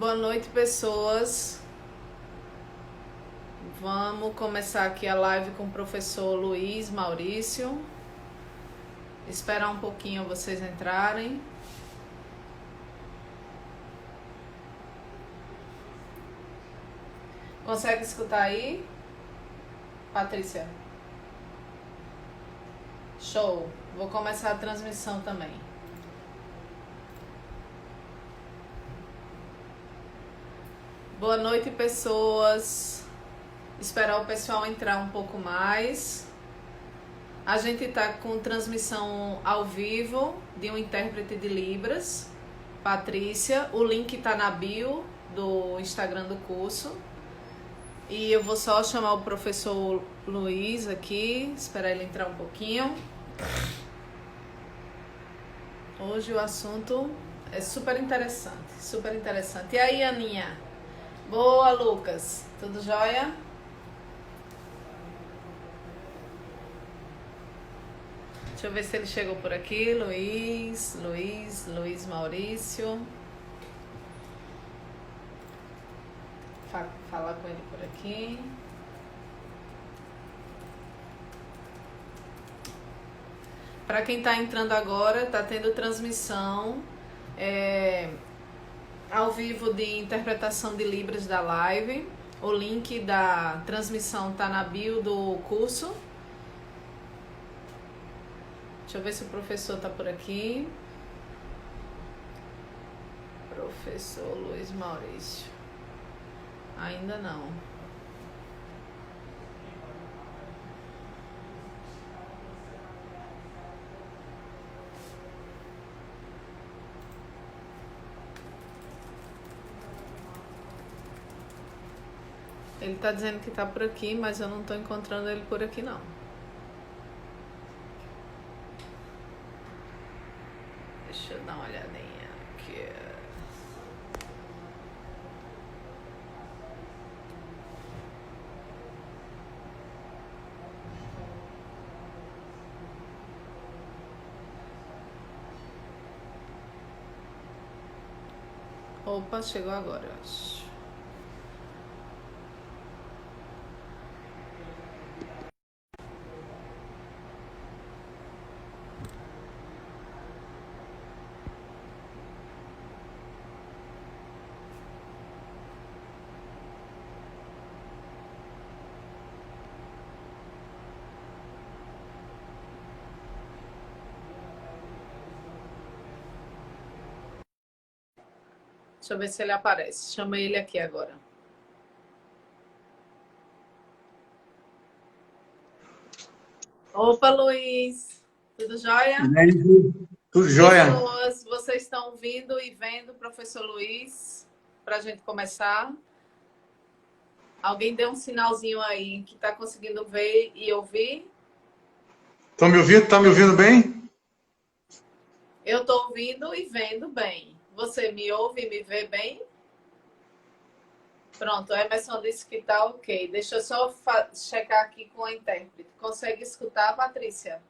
Boa noite, pessoas. Vamos começar aqui a live com o professor Luiz Maurício. Esperar um pouquinho vocês entrarem. Consegue escutar aí? Patrícia? Show. Vou começar a transmissão também. Boa noite, pessoas. Esperar o pessoal entrar um pouco mais. A gente está com transmissão ao vivo de um intérprete de Libras, Patrícia. O link está na bio do Instagram do curso. E eu vou só chamar o professor Luiz aqui, esperar ele entrar um pouquinho. Hoje o assunto é super interessante, super interessante. E aí, Aninha? Boa, Lucas. Tudo jóia? Deixa eu ver se ele chegou por aqui. Luiz Maurício. Falar com ele por aqui. Para quem está entrando agora, está tendo transmissão ao vivo de interpretação de Libras da live. O link da transmissão está na bio do curso. Deixa eu ver se o professor está por aqui. Professor Luiz Maurício. Ainda não. Ele está dizendo que está por aqui, mas eu não estou encontrando ele por aqui, não. Deixa eu dar uma olhadinha aqui. Opa, chegou agora, eu acho. Deixa eu ver se ele aparece. Chama ele aqui agora. Opa, Luiz. Tudo jóia? Tudo jóia. Pessoas, vocês estão ouvindo e vendo o professor Luiz? Para a gente começar. Alguém deu um sinalzinho aí que está conseguindo ver e ouvir? Estão me ouvindo? Tá me ouvindo bem? Eu estou ouvindo e vendo bem. Você me ouve e me vê bem? Pronto, a Emerson disse que tá ok. Deixa eu só checar aqui com a intérprete. Consegue escutar, Patrícia?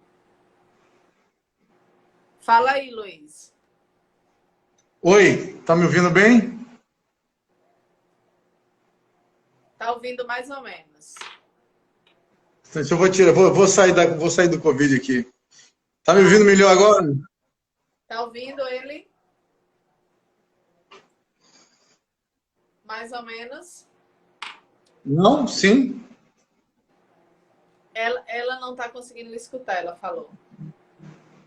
Fala aí, Luiz. Oi, tá me ouvindo bem? Tá ouvindo mais ou menos. Então, eu vou tirar, vou sair do Covid aqui. Tá me ouvindo melhor agora? Tá ouvindo ele? Mais ou menos. Não? Sim? Ela não tá conseguindo escutar, ela falou.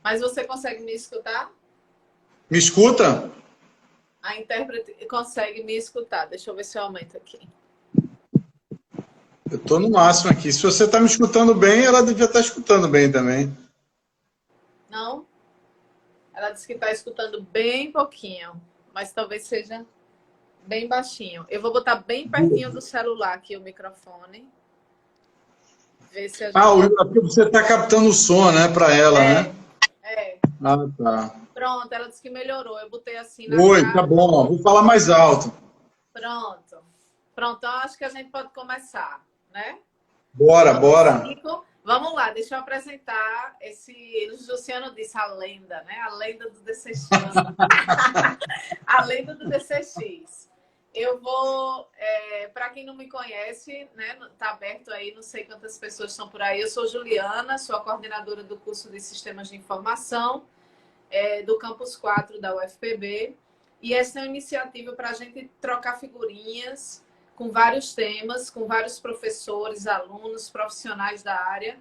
Mas você consegue me escutar? Me escuta? A intérprete consegue me escutar. Deixa eu ver se eu aumento aqui. Eu tô no máximo aqui. Se você tá me escutando bem, ela devia estar escutando bem também. Não? Ela disse que está escutando bem pouquinho, mas talvez seja bem baixinho. Eu vou botar bem pertinho do celular aqui o microfone. Ver se a gente... Você tá captando o som, né, para ela, né? É. Ah, tá. Pronto, ela disse que melhorou. Eu botei assim na Oi, cara. tá bom. Vou falar mais alto. Pronto. Pronto, então acho que a gente pode começar, né? Bora. Vamos lá, deixa eu apresentar esse... O Luciano disse a lenda, né? A lenda do DCX. A lenda do DCX. Eu vou, para quem não me conhece, né, tá aberto aí, não sei quantas pessoas estão por aí. Eu sou Juliana, sou a coordenadora do curso de Sistemas de Informação do Campus 4 da UFPB. E essa é uma iniciativa para a gente trocar figurinhas com vários temas, com vários professores, alunos, profissionais da área,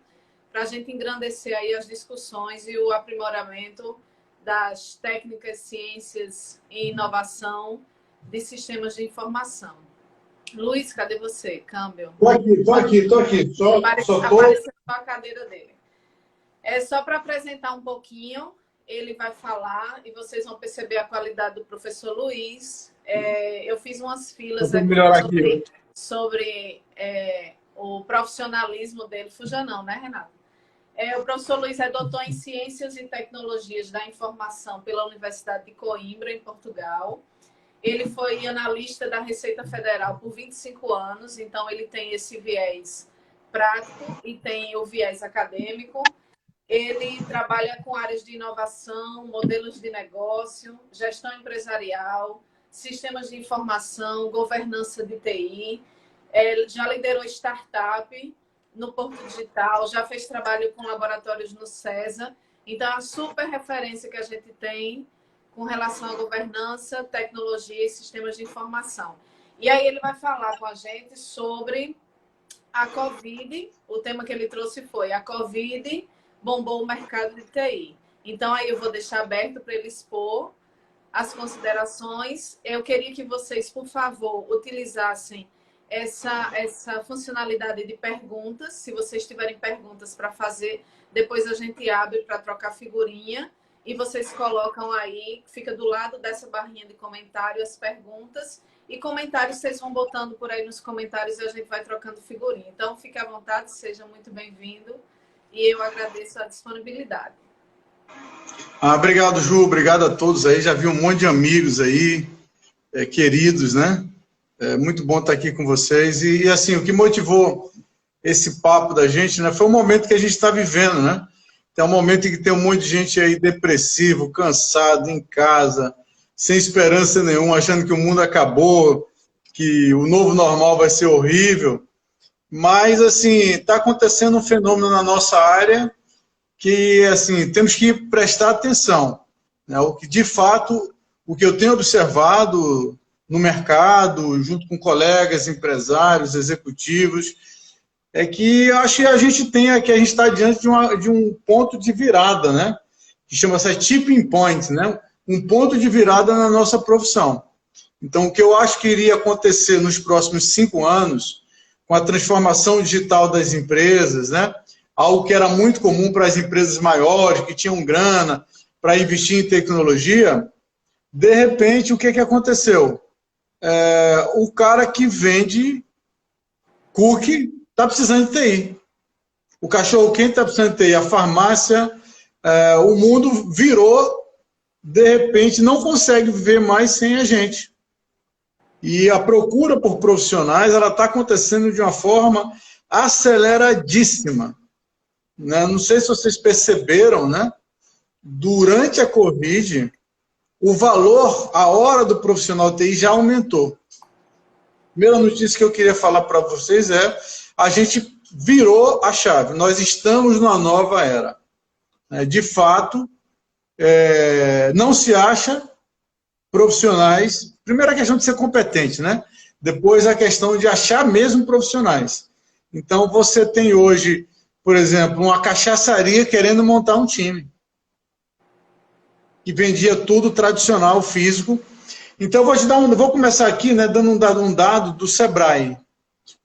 para a gente engrandecer aí as discussões e o aprimoramento das técnicas, ciências e inovação de sistemas de informação. Luiz, cadê você? Câmbio. Tô aqui. Apareceu a cadeira dele. É só para apresentar um pouquinho, ele vai falar e vocês vão perceber a qualidade do professor Luiz. Eu fiz umas filas aqui sobre o profissionalismo dele. Fuja não, né, Renato? O professor Luiz é doutor em Ciências e Tecnologias da Informação pela Universidade de Coimbra, em Portugal. Ele foi analista da Receita Federal por 25 anos, então ele tem esse viés prático e tem o viés acadêmico. Ele trabalha com áreas de inovação, modelos de negócio, gestão empresarial, sistemas de informação, governança de TI. Ele já liderou startup no Porto Digital, já fez trabalho com laboratórios no CESA. Então, é uma super referência que a gente tem com relação à governança, tecnologia e sistemas de informação. E aí ele vai falar com a gente sobre a Covid. O tema que ele trouxe foi a Covid bombou o mercado de TI. Então, aí eu vou deixar aberto para ele expor as considerações. Eu queria que vocês, por favor, utilizassem essa funcionalidade de perguntas. Se vocês tiverem perguntas para fazer, depois a gente abre para trocar figurinha. E vocês colocam aí, fica do lado dessa barrinha de comentário as perguntas. E comentários vocês vão botando por aí nos comentários e a gente vai trocando figurinha. Então, fique à vontade, seja muito bem-vindo. E eu agradeço a disponibilidade. Obrigado, Ju. Obrigado a todos aí. Já vi um monte de amigos aí, queridos, né? É muito bom estar aqui com vocês. E assim, o que motivou esse papo da gente, né, foi o momento que a gente está vivendo, né? É um momento em que tem um monte de gente aí depressivo, cansado, em casa, sem esperança nenhuma, achando que o mundo acabou, que o novo normal vai ser horrível. Mas, assim, está acontecendo um fenômeno na nossa área que, assim, temos que prestar atenção, né? O que, de fato, o que eu tenho observado no mercado, junto com colegas, empresários, executivos, é que acho que a gente está diante de um ponto de virada, né? Que chama-se tipping point, né? Um ponto de virada na nossa profissão. Então, o que eu acho que iria acontecer nos próximos 5 anos, com a transformação digital das empresas, né? Algo que era muito comum para as empresas maiores, que tinham grana para investir em tecnologia, de repente, o que aconteceu? O cara que vende cookie está precisando de TI. O cachorro-quente está precisando de TI. A farmácia, o mundo virou, de repente, não consegue viver mais sem a gente. E a procura por profissionais, ela está acontecendo de uma forma aceleradíssima. Né? Não sei se vocês perceberam, né? Durante a Covid, o valor, a hora do profissional de TI já aumentou. Primeira notícia que eu queria falar para vocês a gente virou a chave. Nós estamos numa nova era. De fato, não se acha profissionais. Primeiro a questão de ser competente, né? Depois a questão de achar mesmo profissionais. Então você tem hoje, por exemplo, uma cachaçaria querendo montar um time. Que vendia tudo tradicional, físico. Então vou começar aqui, né, dando um dado do Sebrae.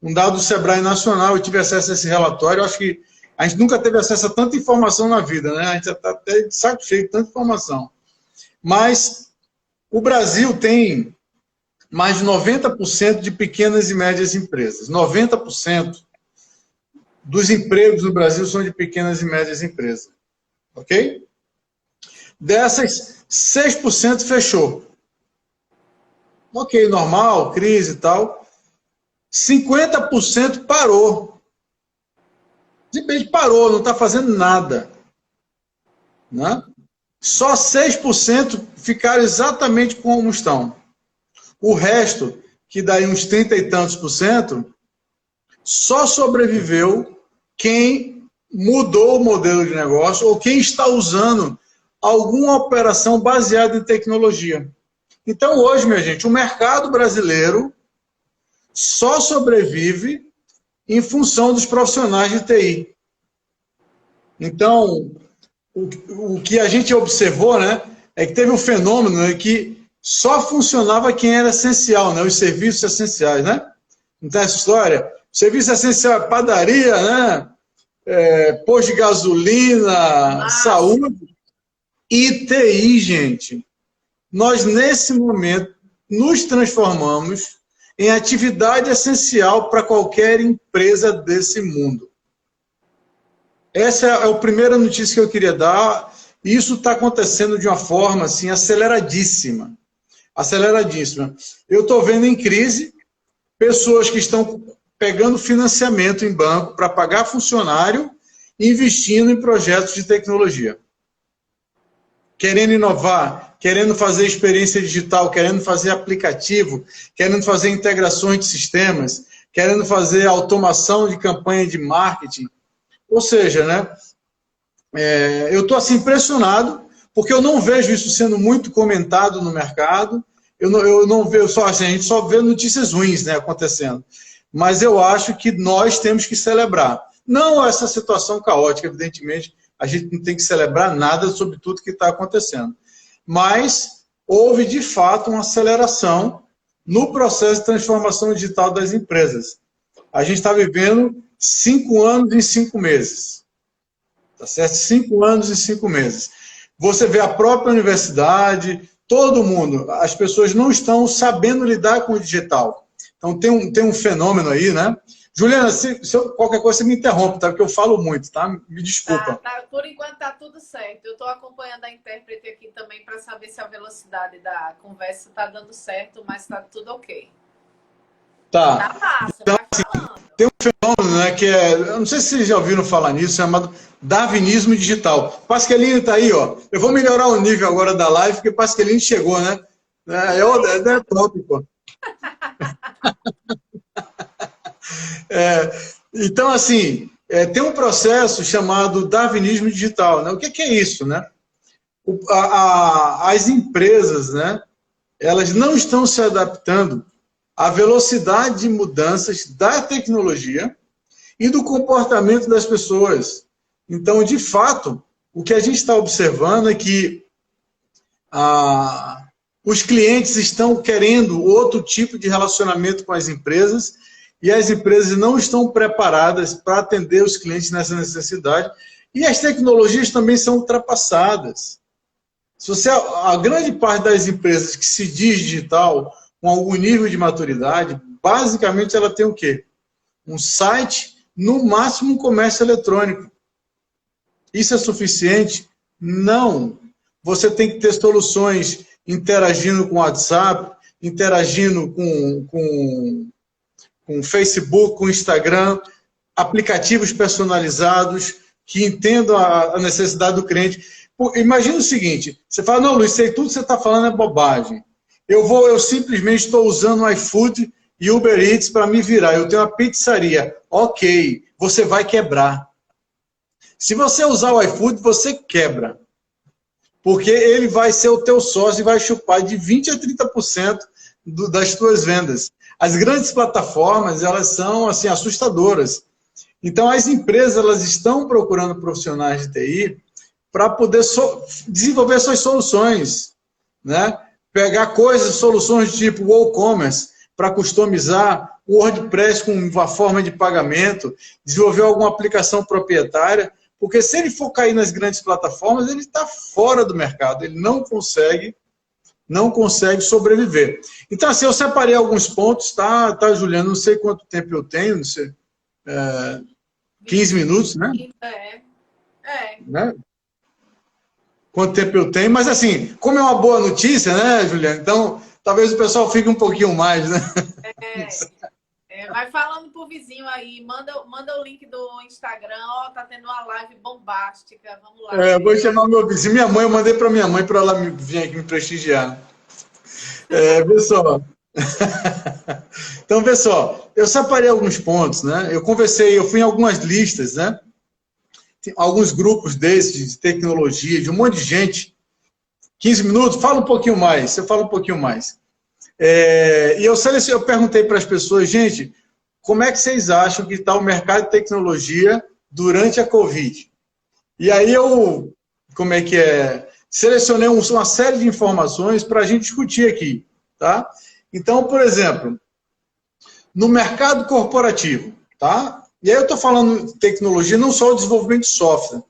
Um dado do Sebrae Nacional, eu tive acesso a esse relatório, eu acho que a gente nunca teve acesso a tanta informação na vida, né? A gente já está até de saco cheio de tanta informação. Mas o Brasil tem mais de 90% de pequenas e médias empresas. 90% dos empregos no Brasil são de pequenas e médias empresas. Ok? Dessas, 6% fechou. Ok, normal, crise e tal. 50% parou. Simplesmente parou, não está fazendo nada. Né? Só 6% ficaram exatamente como estão. O resto que daí uns 30 e tantos por cento, só sobreviveu quem mudou o modelo de negócio ou quem está usando alguma operação baseada em tecnologia. Então, hoje, minha gente, o mercado brasileiro só sobrevive em função dos profissionais de TI. Então, o que a gente observou, né, é que teve um fenômeno, né, que só funcionava quem era essencial, né, os serviços essenciais, né? Então, essa história, serviço essencial é padaria, né, posto de gasolina, saúde e TI, gente. Nós, nesse momento, nos transformamos em atividade essencial para qualquer empresa desse mundo. Essa é a primeira notícia que eu queria dar. Isso está acontecendo de uma forma assim, aceleradíssima. Aceleradíssima. Eu estou vendo em crise pessoas que estão pegando financiamento em banco para pagar funcionário e investindo em projetos de tecnologia. Querendo inovar, querendo fazer experiência digital, querendo fazer aplicativo, querendo fazer integrações de sistemas, querendo fazer automação de campanha de marketing. Ou seja, né, eu estou assim, impressionado, porque eu não vejo isso sendo muito comentado no mercado, eu não vejo, só, assim, a gente só vê notícias ruins, né, acontecendo. Mas eu acho que nós temos que celebrar. Não essa situação caótica, evidentemente, a gente não tem que celebrar nada sobre tudo que está acontecendo. Mas houve, de fato, uma aceleração no processo de transformação digital das empresas. A gente está vivendo 5 anos em 5 meses. Tá certo? 5 anos em 5 meses. Você vê a própria universidade, todo mundo, as pessoas não estão sabendo lidar com o digital. Então tem um fenômeno aí, né? Juliana, qualquer coisa você me interrompe, tá? Porque eu falo muito, tá? Me desculpa. Tá, por enquanto tá tudo certo. Eu estou acompanhando a intérprete aqui também para saber se a velocidade da conversa está dando certo, mas está tudo ok. Tá. Tá massa, então, vai falando. Tem um fenômeno, né, que eu não sei se vocês já ouviram falar nisso, chamado darwinismo digital. Pasqualini está aí, ó. Eu vou melhorar o nível agora da live, porque Pasqualini chegou, né? É top, pô. Então, assim, tem um processo chamado darwinismo digital, né? O que é isso, né? As empresas, né, elas não estão se adaptando à velocidade de mudanças da tecnologia e do comportamento das pessoas. Então, de fato, o que a gente está observando é que os clientes estão querendo outro tipo de relacionamento com as empresas e as empresas não estão preparadas para atender os clientes nessa necessidade e as tecnologias também são ultrapassadas. A grande parte das empresas que se diz digital, com algum nível de maturidade, basicamente ela tem o quê? Um site, no máximo um comércio eletrônico. Isso é suficiente? Não. Você tem que ter soluções interagindo com o WhatsApp, interagindo com Facebook, com Instagram, aplicativos personalizados que entendam a necessidade do cliente. Imagina o seguinte, você fala, não, Luiz, tudo que você está falando é bobagem. Eu simplesmente estou usando o iFood e Uber Eats para me virar. Eu tenho uma pizzaria. Ok, você vai quebrar. Se você usar o iFood, você quebra. Porque ele vai ser o teu sócio e vai chupar de 20% a 30% das tuas vendas. As grandes plataformas, elas são assim, assustadoras. Então, as empresas elas estão procurando profissionais de TI para poder desenvolver suas soluções, né? Pegar soluções tipo WooCommerce para customizar o WordPress com uma forma de pagamento, desenvolver alguma aplicação proprietária, porque se ele for cair nas grandes plataformas, ele está fora do mercado, ele não consegue sobreviver. Então, assim, eu separei alguns pontos, tá, Juliana? Não sei quanto tempo eu tenho, não sei, 15 minutos, né? Né? Quanto tempo eu tenho, mas assim, como é uma boa notícia, né, Juliana? Então, talvez o pessoal fique um pouquinho mais, né? Vai falando pro vizinho aí, manda o link do Instagram, ó, tá tendo uma live bombástica, vamos lá. Vou chamar o meu vizinho, minha mãe, eu mandei para minha mãe para ela vir aqui me prestigiar. Pessoal, Então, pessoal, eu separei alguns pontos, né? Eu conversei, eu fui em algumas listas, né? Tem alguns grupos desses, de tecnologia, de um monte de gente. 15 minutos, fala um pouquinho mais, você fala um pouquinho mais. E eu perguntei para as pessoas, gente, como é que vocês acham que está o mercado de tecnologia durante a Covid? E aí selecionei uma série de informações para a gente discutir aqui, tá? Então, por exemplo, no mercado corporativo, tá? E aí eu estou falando de tecnologia, não só o desenvolvimento de software.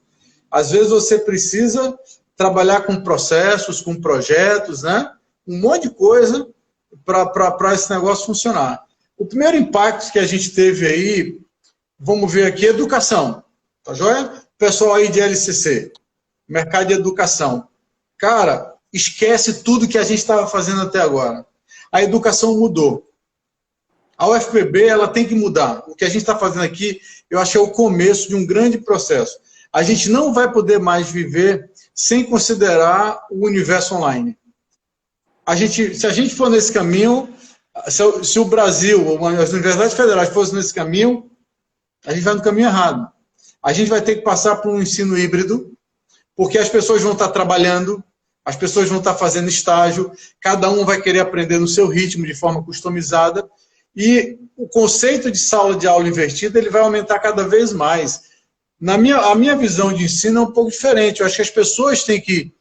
Às vezes você precisa trabalhar com processos, com projetos, né? Um monte de coisa para esse negócio funcionar. O primeiro impacto que a gente teve aí, vamos ver aqui, educação. Tá joia? Pessoal aí de LCC, mercado de educação. Cara, esquece tudo que a gente estava fazendo até agora. A educação mudou. A UFPB, ela tem que mudar. O que a gente está fazendo aqui, eu acho que é o começo de um grande processo. A gente não vai poder mais viver sem considerar o universo online. Se a gente for nesse caminho, se o Brasil, as universidades federais fossem nesse caminho, a gente vai no caminho errado. A gente vai ter que passar por um ensino híbrido, porque as pessoas vão estar trabalhando, as pessoas vão estar fazendo estágio, cada um vai querer aprender no seu ritmo, de forma customizada, e o conceito de sala de aula invertida ele vai aumentar cada vez mais. A minha visão de ensino é um pouco diferente. Eu acho que as pessoas têm que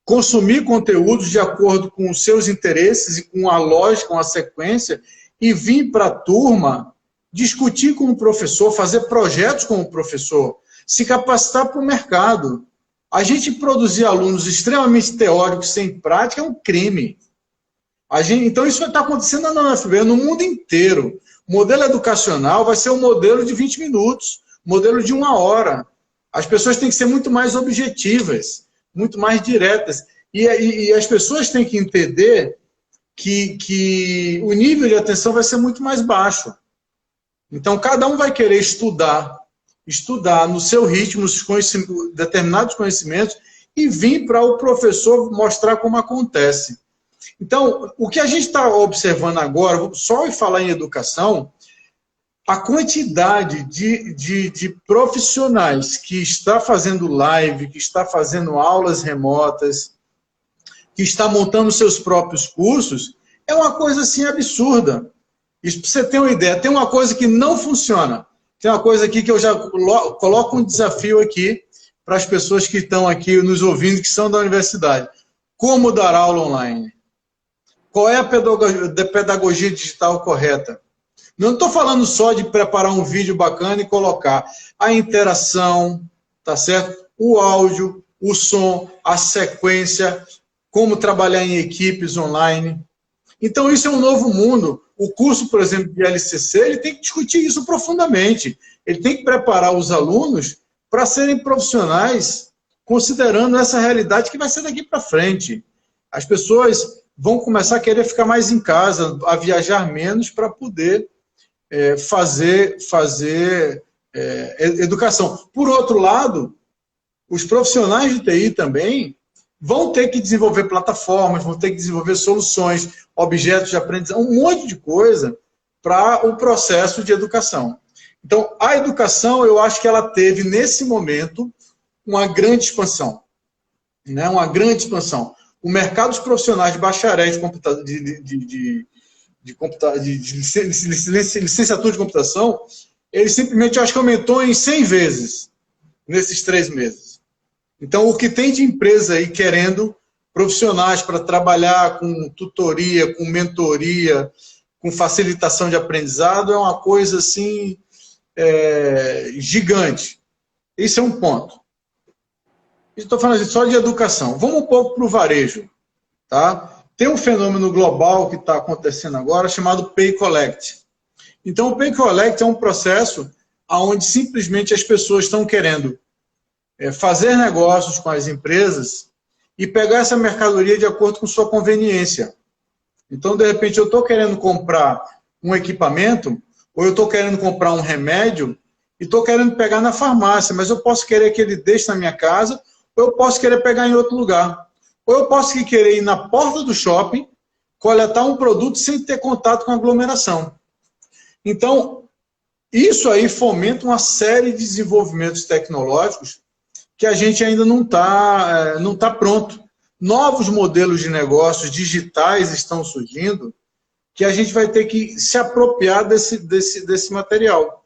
consumir conteúdos de acordo com os seus interesses e com a lógica, com a sequência, e vir para a turma discutir com o professor, fazer projetos com o professor, se capacitar para o mercado. A gente produzir alunos extremamente teóricos sem prática é um crime. Então isso vai estar acontecendo na UFPB, no mundo inteiro. O modelo educacional vai ser um modelo de 20 minutos, modelo de 1 hora. As pessoas têm que ser muito mais objetivas, muito mais diretas. E as pessoas têm que entender que o nível de atenção vai ser muito mais baixo. Então, cada um vai querer estudar no seu ritmo, determinados conhecimentos, e vir para o professor mostrar como acontece. Então, o que a gente está observando agora, só em falar em educação, a quantidade de profissionais que está fazendo live, que está fazendo aulas remotas, que está montando seus próprios cursos, é uma coisa assim absurda. Isso para você ter uma ideia. Tem uma coisa que não funciona. Tem uma coisa aqui que eu já coloco um desafio aqui para as pessoas que estão aqui nos ouvindo, que são da universidade. Como dar aula online? Qual é a pedagogia digital correta? Não estou falando só de preparar um vídeo bacana e colocar a interação, tá certo? O áudio, o som, a sequência, como trabalhar em equipes online. Então, isso é um novo mundo. O curso, por exemplo, de LCC, ele tem que discutir isso profundamente. Ele tem que preparar os alunos para serem profissionais, considerando essa realidade que vai ser daqui para frente. As pessoas vão começar a querer ficar mais em casa, a viajar menos para poder fazer educação. Por outro lado, os profissionais de TI também vão ter que desenvolver plataformas, vão ter que desenvolver soluções, objetos de aprendizagem, um monte de coisa para o processo de educação. Então, a educação, eu acho que ela teve, nesse momento, uma grande expansão. Né? Uma grande expansão. O mercado dos profissionais de bacharéis de licenciatura de computação, ele simplesmente, eu acho que aumentou em 100 vezes nesses 3 meses. Então, o que tem de empresa aí querendo profissionais para trabalhar com tutoria, com mentoria, com facilitação de aprendizado, é uma coisa assim gigante. Isso é um ponto. Estou falando só de educação. Vamos um pouco para o varejo. Tá? Tem um fenômeno global que está acontecendo agora chamado Pay Collect. Então, o Pay Collect é um processo onde simplesmente as pessoas estão querendo fazer negócios com as empresas e pegar essa mercadoria de acordo com sua conveniência. Então, de repente, eu estou querendo comprar um equipamento, ou eu estou querendo comprar um remédio, e estou querendo pegar na farmácia, mas eu posso querer que ele deixe na minha casa, ou eu posso querer pegar em outro lugar. Ou eu posso querer ir na porta do shopping, coletar um produto sem ter contato com a aglomeração. Então, isso aí fomenta uma série de desenvolvimentos tecnológicos que a gente ainda não tá pronto. Novos modelos de negócios digitais estão surgindo que a gente vai ter que se apropriar desse material.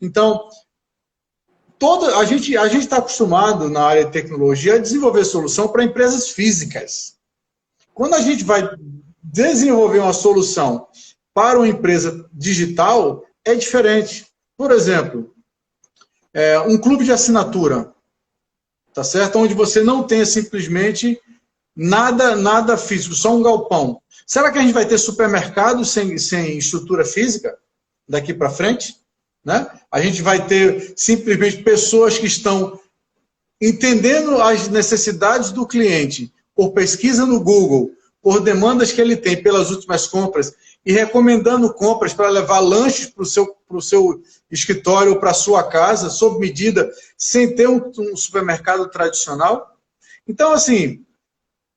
Então, a gente está acostumado na área de tecnologia a desenvolver solução para empresas físicas. Quando a gente vai desenvolver uma solução para uma empresa digital, é diferente. Por exemplo, um clube de assinatura, tá certo? Onde você não tenha simplesmente nada físico, só um galpão. Será que a gente vai ter supermercado sem estrutura física daqui para frente? Né? A gente vai ter simplesmente pessoas que estão entendendo as necessidades do cliente por pesquisa no Google, por demandas que ele tem pelas últimas compras e recomendando compras para levar lanches para o seu escritório ou para a sua casa, sob medida, sem ter um supermercado tradicional. Então, assim,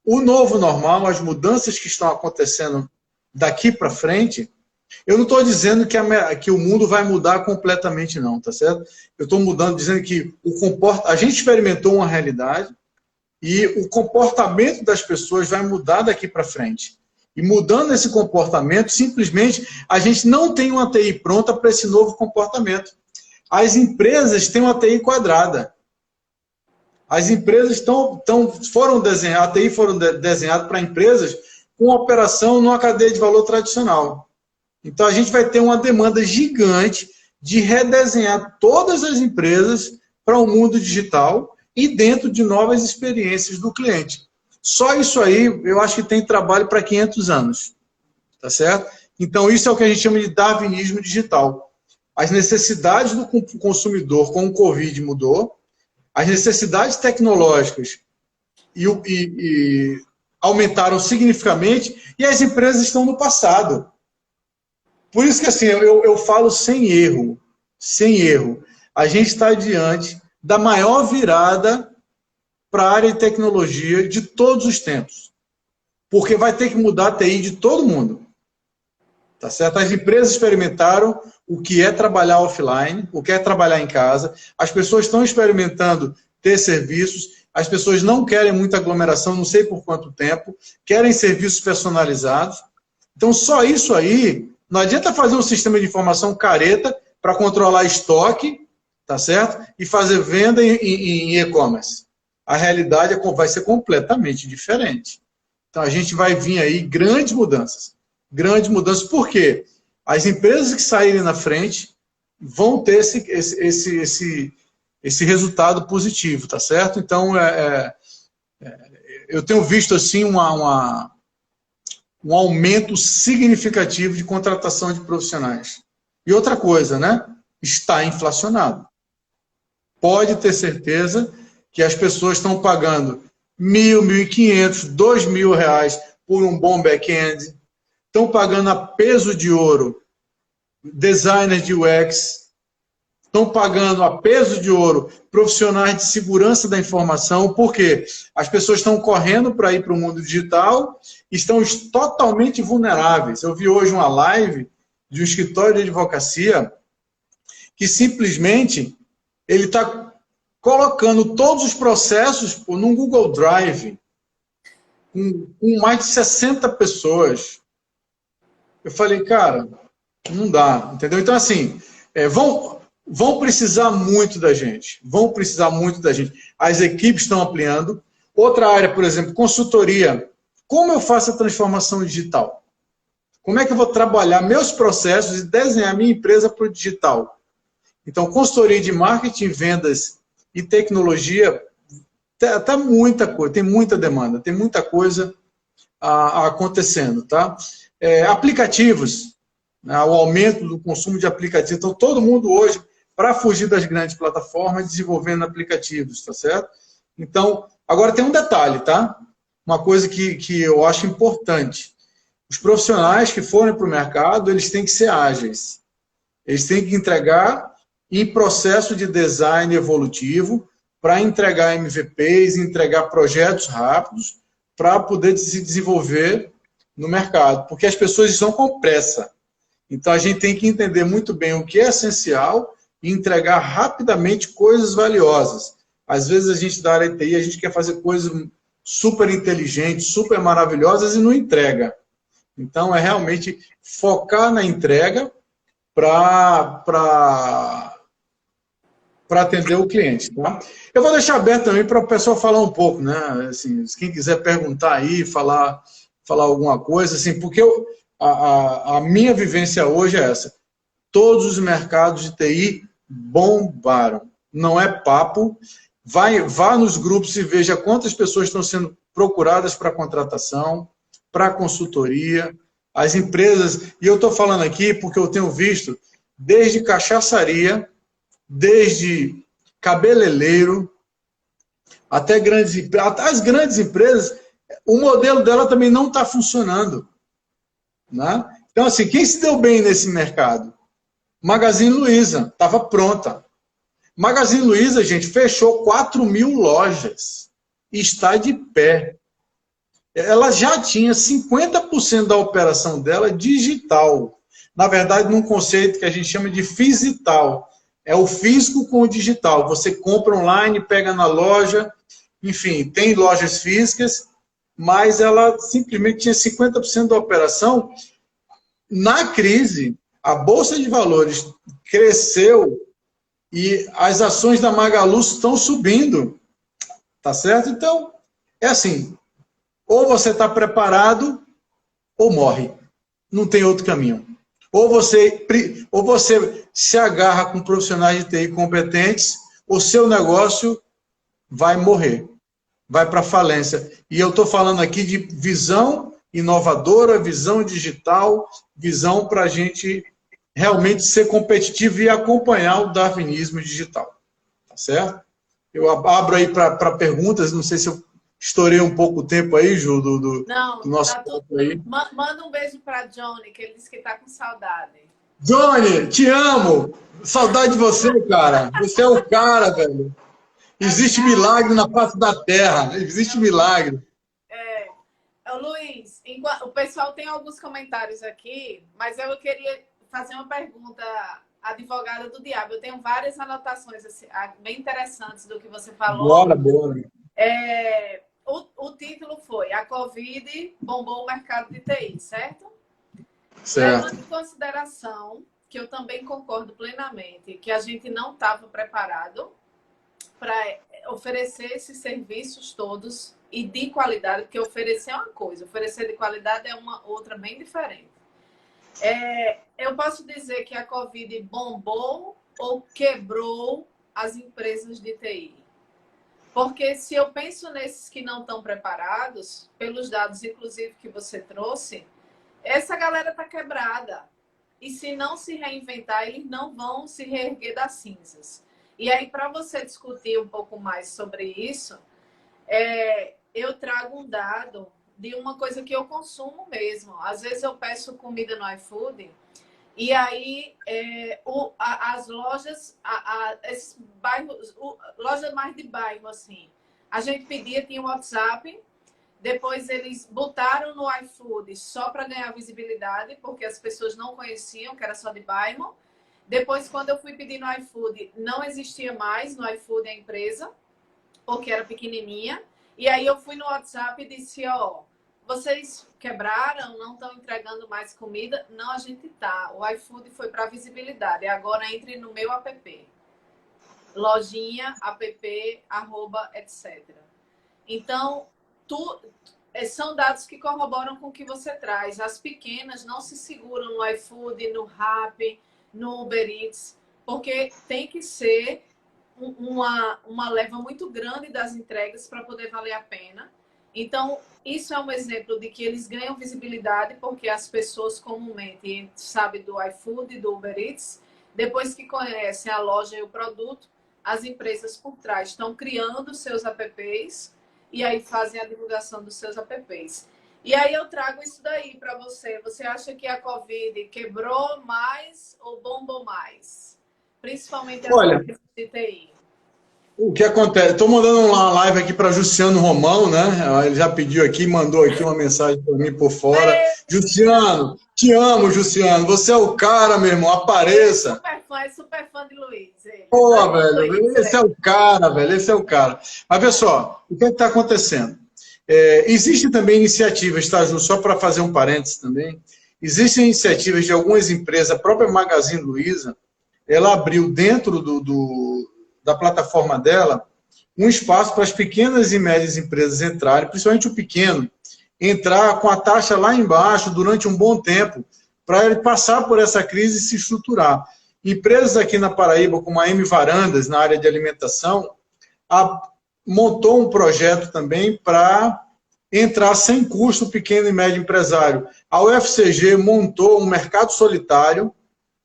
o novo normal, as mudanças que estão acontecendo daqui para frente, eu não estou dizendo que o mundo vai mudar completamente, não, tá certo? Eu estou dizendo que a gente experimentou uma realidade e o comportamento das pessoas vai mudar daqui para frente. E mudando esse comportamento, simplesmente, a gente não tem uma TI pronta para esse novo comportamento. As empresas têm uma TI quadrada. As empresas foram desenhadas, a TI foram desenhadas para empresas com operação numa cadeia de valor tradicional. Então, a gente vai ter uma demanda gigante de redesenhar todas as empresas para o mundo digital e dentro de novas experiências do cliente. Só isso aí, eu acho que tem trabalho para 500 anos. Tá certo? Então, isso é o que a gente chama de darwinismo digital. As necessidades do consumidor com o Covid mudou, as necessidades tecnológicas aumentaram significativamente e as empresas estão no passado. Por isso que assim, eu falo sem erro. A gente está diante da maior virada para a área de tecnologia de todos os tempos. Porque vai ter que mudar a TI de todo mundo. Tá certo? As empresas experimentaram o que é trabalhar offline, o que é trabalhar em casa. As pessoas estão experimentando ter serviços. As pessoas não querem muita aglomeração, não sei por quanto tempo. Querem serviços personalizados. Então, só isso aí, não adianta fazer um sistema de informação careta para controlar estoque, tá certo? E fazer venda em e-commerce. A realidade vai ser completamente diferente. Então, a gente vai vir aí grandes mudanças. Grandes mudanças, por quê? As empresas que saírem na frente vão ter esse resultado positivo, tá certo? Então, eu tenho visto assim um aumento significativo de contratação de profissionais. E outra coisa, né? Está inflacionado. Pode ter certeza que as pessoas estão pagando R$ 1.000, R$ 1.500, R$ 2.000 por um bom back-end. Estão pagando a peso de ouro designers de UX. Estão pagando a peso de ouro profissionais de segurança da informação. Por quê? As pessoas estão correndo para ir para o mundo digital e estão totalmente vulneráveis. Eu vi hoje uma live de um escritório de advocacia que simplesmente ele está colocando todos os processos num Google Drive com mais de 60 pessoas. Eu falei, cara, não dá, entendeu? Então, assim, vão precisar muito da gente. Vão precisar muito da gente. As equipes estão ampliando. Outra área, por exemplo, consultoria. Como eu faço a transformação digital? Como é que eu vou trabalhar meus processos e desenhar minha empresa para o digital? Então, consultoria de marketing, vendas e tecnologia, tá muita coisa, tem muita demanda, tem muita coisa acontecendo, tá? Aplicativos, né, o aumento do consumo de aplicativos. Então, todo mundo hoje, para fugir das grandes plataformas, desenvolvendo aplicativos, tá certo? Então, agora tem um detalhe, tá? Uma coisa que eu acho importante. Os profissionais que forem para o mercado, eles têm que ser ágeis. Eles têm que entregar em processo de design evolutivo para entregar MVPs, entregar projetos rápidos para poder se desenvolver no mercado, porque as pessoas estão com pressa. Então, a gente tem que entender muito bem o que é essencial e entregar rapidamente coisas valiosas. Às vezes, a gente da área de TI, a gente quer fazer coisas super inteligentes, super maravilhosas e não entrega. Então, é realmente focar na entrega para atender o cliente. Tá? Eu vou deixar aberto também para o pessoal falar um pouco, né? Assim, quem quiser perguntar aí, falar alguma coisa, assim, porque a minha vivência hoje é essa. Todos os mercados de TI bombaram. Não é papo. Vá nos grupos e veja quantas pessoas estão sendo procuradas para contratação, para consultoria, as empresas. E eu estou falando aqui porque eu tenho visto desde cachaçaria, desde cabeleireiro, até as grandes empresas, o modelo dela também não está funcionando. Né? Então, assim, quem se deu bem nesse mercado? Magazine Luiza, estava pronta. Magazine Luiza, gente, fechou 4.000 lojas e está de pé. Ela já tinha 50% da operação dela digital. Na verdade, num conceito que a gente chama de physital. É o físico com o digital. Você compra online, pega na loja, enfim, tem lojas físicas, mas ela simplesmente tinha 50% da operação. Na crise, a Bolsa de Valores cresceu e as ações da Magalu estão subindo. Tá certo? Então, é assim, ou você está preparado ou morre. Não tem outro caminho. Ou você se agarra com profissionais de TI competentes, o seu negócio vai morrer, vai para falência. E eu estou falando aqui de visão inovadora, visão digital, visão para a gente realmente ser competitivo e acompanhar o darwinismo digital. Tá certo? Eu abro aí para perguntas, não sei se eu estourei um pouco o tempo aí, Ju, do Não, nosso tá tudo. papo aí. Manda um beijo para Johnny, que ele disse que tá com saudade. Johnny, te amo! Saudade de você, cara. Você é o cara, velho. Existe milagre na face da terra. Existe milagre. É, ô, Luiz, o pessoal tem alguns comentários aqui, mas eu queria fazer uma pergunta, advogada do diabo. Eu tenho várias anotações assim, bem interessantes do que você falou. Bora, bora. O título foi A Covid bombou o mercado de TI, certo? Certo. Levando em consideração que eu também concordo plenamente que a gente não estava preparado para oferecer esses serviços todos e de qualidade, porque oferecer é uma coisa, oferecer de qualidade é uma outra bem diferente. Eu posso dizer que a Covid bombou ou quebrou as empresas de TI. Porque se eu penso nesses que não estão preparados, pelos dados, inclusive, que você trouxe, essa galera está quebrada. E se não se reinventar, eles não vão se reerguer das cinzas. E aí, para você discutir um pouco mais sobre isso, eu trago um dado de uma coisa que eu consumo mesmo. Às vezes eu peço comida no iFood e aí as lojas, esses bairros, lojas mais de bairro, assim, a gente pedia, tinha o WhatsApp, depois eles botaram no iFood só para ganhar visibilidade, porque as pessoas não conheciam, que era só de bairro. Depois, quando eu fui pedir no iFood, não existia mais no iFood a empresa, porque era pequenininha. E aí eu fui no WhatsApp e disse, ó, vocês quebraram, não estão entregando mais comida? Não, a gente tá. O iFood foi para visibilidade. Agora entre no meu app. Lojinha, app, arroba, etc. Então, são dados que corroboram com o que você traz. As pequenas não se seguram no iFood, no Rappi, no Uber Eats, porque tem que ser uma leva muito grande das entregas para poder valer a pena. Então, isso é um exemplo de que eles ganham visibilidade porque as pessoas comumente sabem do iFood, do Uber Eats, depois que conhecem a loja e o produto, as empresas por trás estão criando seus apps e aí fazem a divulgação dos seus apps. E aí eu trago isso daí para você. Você acha que a Covid quebrou mais ou bombou mais? Principalmente as Olha, empresas de TI. O que acontece? Estou mandando uma live aqui para Jussiano Romão, né? Ele já pediu aqui, mandou aqui uma mensagem para mim por fora. Jussiano, te amo, Jussiano. Você é o cara, meu irmão. Apareça. É super fã de Luiz. Pô, velho, esse é o cara, velho. Esse é o cara. Mas, pessoal, o que está acontecendo? Existem também iniciativas, tá, Ju? Só para fazer um parênteses também. Existem iniciativas de algumas empresas, a própria Magazine Luiza, ela abriu dentro da plataforma dela um espaço para as pequenas e médias empresas entrarem, principalmente o pequeno, entrar com a taxa lá embaixo durante um bom tempo, para ele passar por essa crise e se estruturar. Empresas aqui na Paraíba, como a M Varandas, na área de alimentação, montou um projeto também para entrar sem custo o pequeno e médio empresário. A UFCG montou um mercado solitário,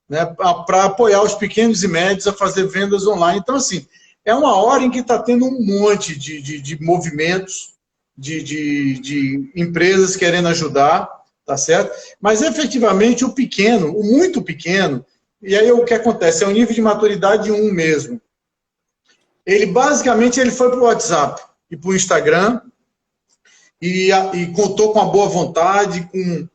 né, para apoiar os pequenos e médios a fazer vendas online. Então, assim, é uma hora em que está tendo um monte de movimentos, de empresas querendo ajudar, tá certo? Mas, efetivamente, o pequeno, o muito pequeno, e aí o que acontece? É o nível de maturidade 1 mesmo. Ele, basicamente, ele foi para o WhatsApp e para o Instagram e contou com a boa vontade, com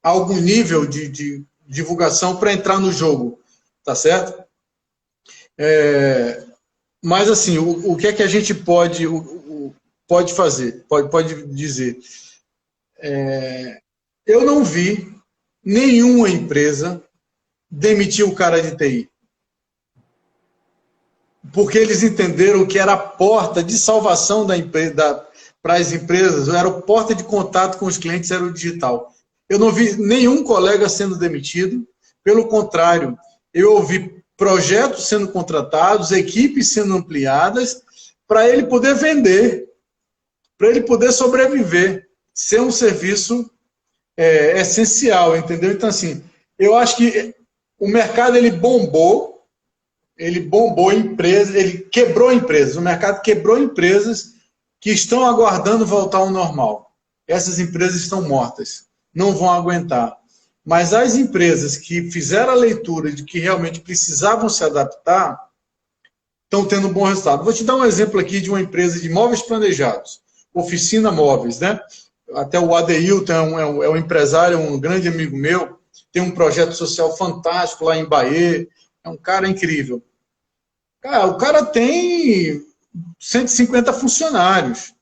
algum nível de divulgação para entrar no jogo, tá certo? Mas, assim, o que é que a gente pode fazer, pode dizer? Eu não vi nenhuma empresa demitir o cara de TI. Porque eles entenderam que era a porta de salvação da empresa, para as empresas, era a porta de contato com os clientes, era o digital. Eu não vi nenhum colega sendo demitido, pelo contrário, eu ouvi projetos sendo contratados, equipes sendo ampliadas, para ele poder vender, para ele poder sobreviver, ser um serviço essencial, entendeu? Então, assim, eu acho que o mercado ele bombou empresas, ele quebrou empresas, o mercado quebrou empresas que estão aguardando voltar ao normal. Essas empresas estão mortas, não vão aguentar. Mas as empresas que fizeram a leitura de que realmente precisavam se adaptar, estão tendo um bom resultado. Vou te dar um exemplo aqui de uma empresa de móveis planejados, Oficina Móveis, né? Até o Adeilton é um empresário, um grande amigo meu, tem um projeto social fantástico lá em Bahia, é um cara incrível. Cara, o cara tem 150 funcionários,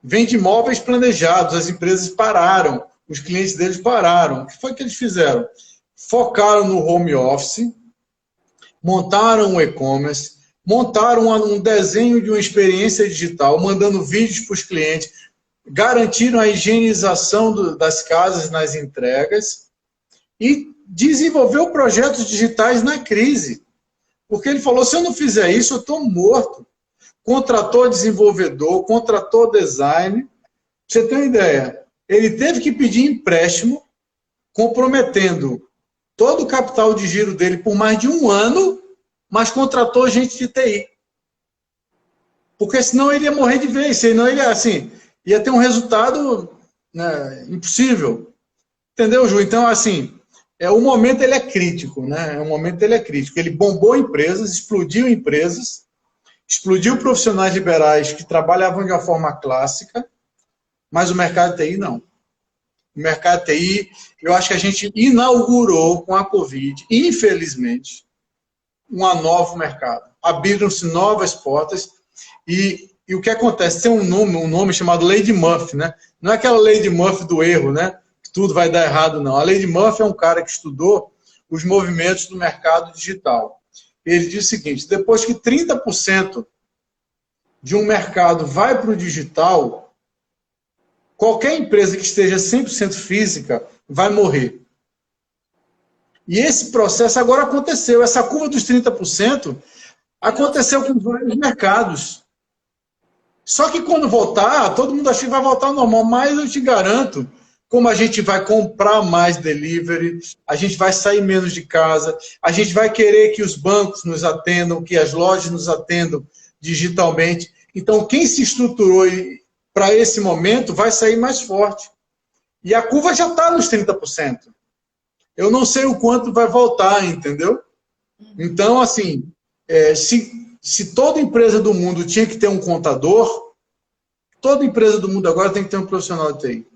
vende móveis planejados, as empresas pararam, os clientes deles pararam. O que foi que eles fizeram? Focaram no home office, montaram um e-commerce, montaram um desenho de uma experiência digital, mandando vídeos para os clientes, garantiram a higienização das casas nas entregas e desenvolveu projetos digitais na crise. Porque ele falou, se eu não fizer isso, eu estou morto. Contratou desenvolvedor, contratou design. Pra você ter uma ideia, ele teve que pedir empréstimo, comprometendo todo o capital de giro dele por mais de 1 ano, mas contratou gente de TI. Porque senão ele ia morrer de vez, senão ele ia ter um resultado, né, impossível. Entendeu, Ju? Então, assim, o momento ele é crítico, né? O momento ele é crítico. Ele bombou empresas, explodiu profissionais liberais que trabalhavam de uma forma clássica, mas o mercado TI não. O mercado TI, eu acho que a gente inaugurou com a Covid, infelizmente, um novo mercado. Abriram-se novas portas e o que acontece? Tem um nome chamado Lei de Murphy, né? Não é aquela Lei de Murphy do erro, né? Que tudo vai dar errado, não. A Lei de Murphy é um cara que estudou os movimentos do mercado digital. Ele diz o seguinte, depois que 30% de um mercado vai para o digital, qualquer empresa que esteja 100% física vai morrer. E esse processo agora aconteceu. Essa curva dos 30% aconteceu com vários mercados. Só que quando voltar, todo mundo acha que vai voltar ao normal, mas eu te garanto, como a gente vai comprar mais delivery, a gente vai sair menos de casa, a gente vai querer que os bancos nos atendam, que as lojas nos atendam digitalmente. Então, quem se estruturou para esse momento vai sair mais forte. E a curva já está nos 30%. Eu não sei o quanto vai voltar, entendeu? Então, assim, Se toda empresa do mundo tinha que ter um contador, toda empresa do mundo agora tem que ter um profissional de TI.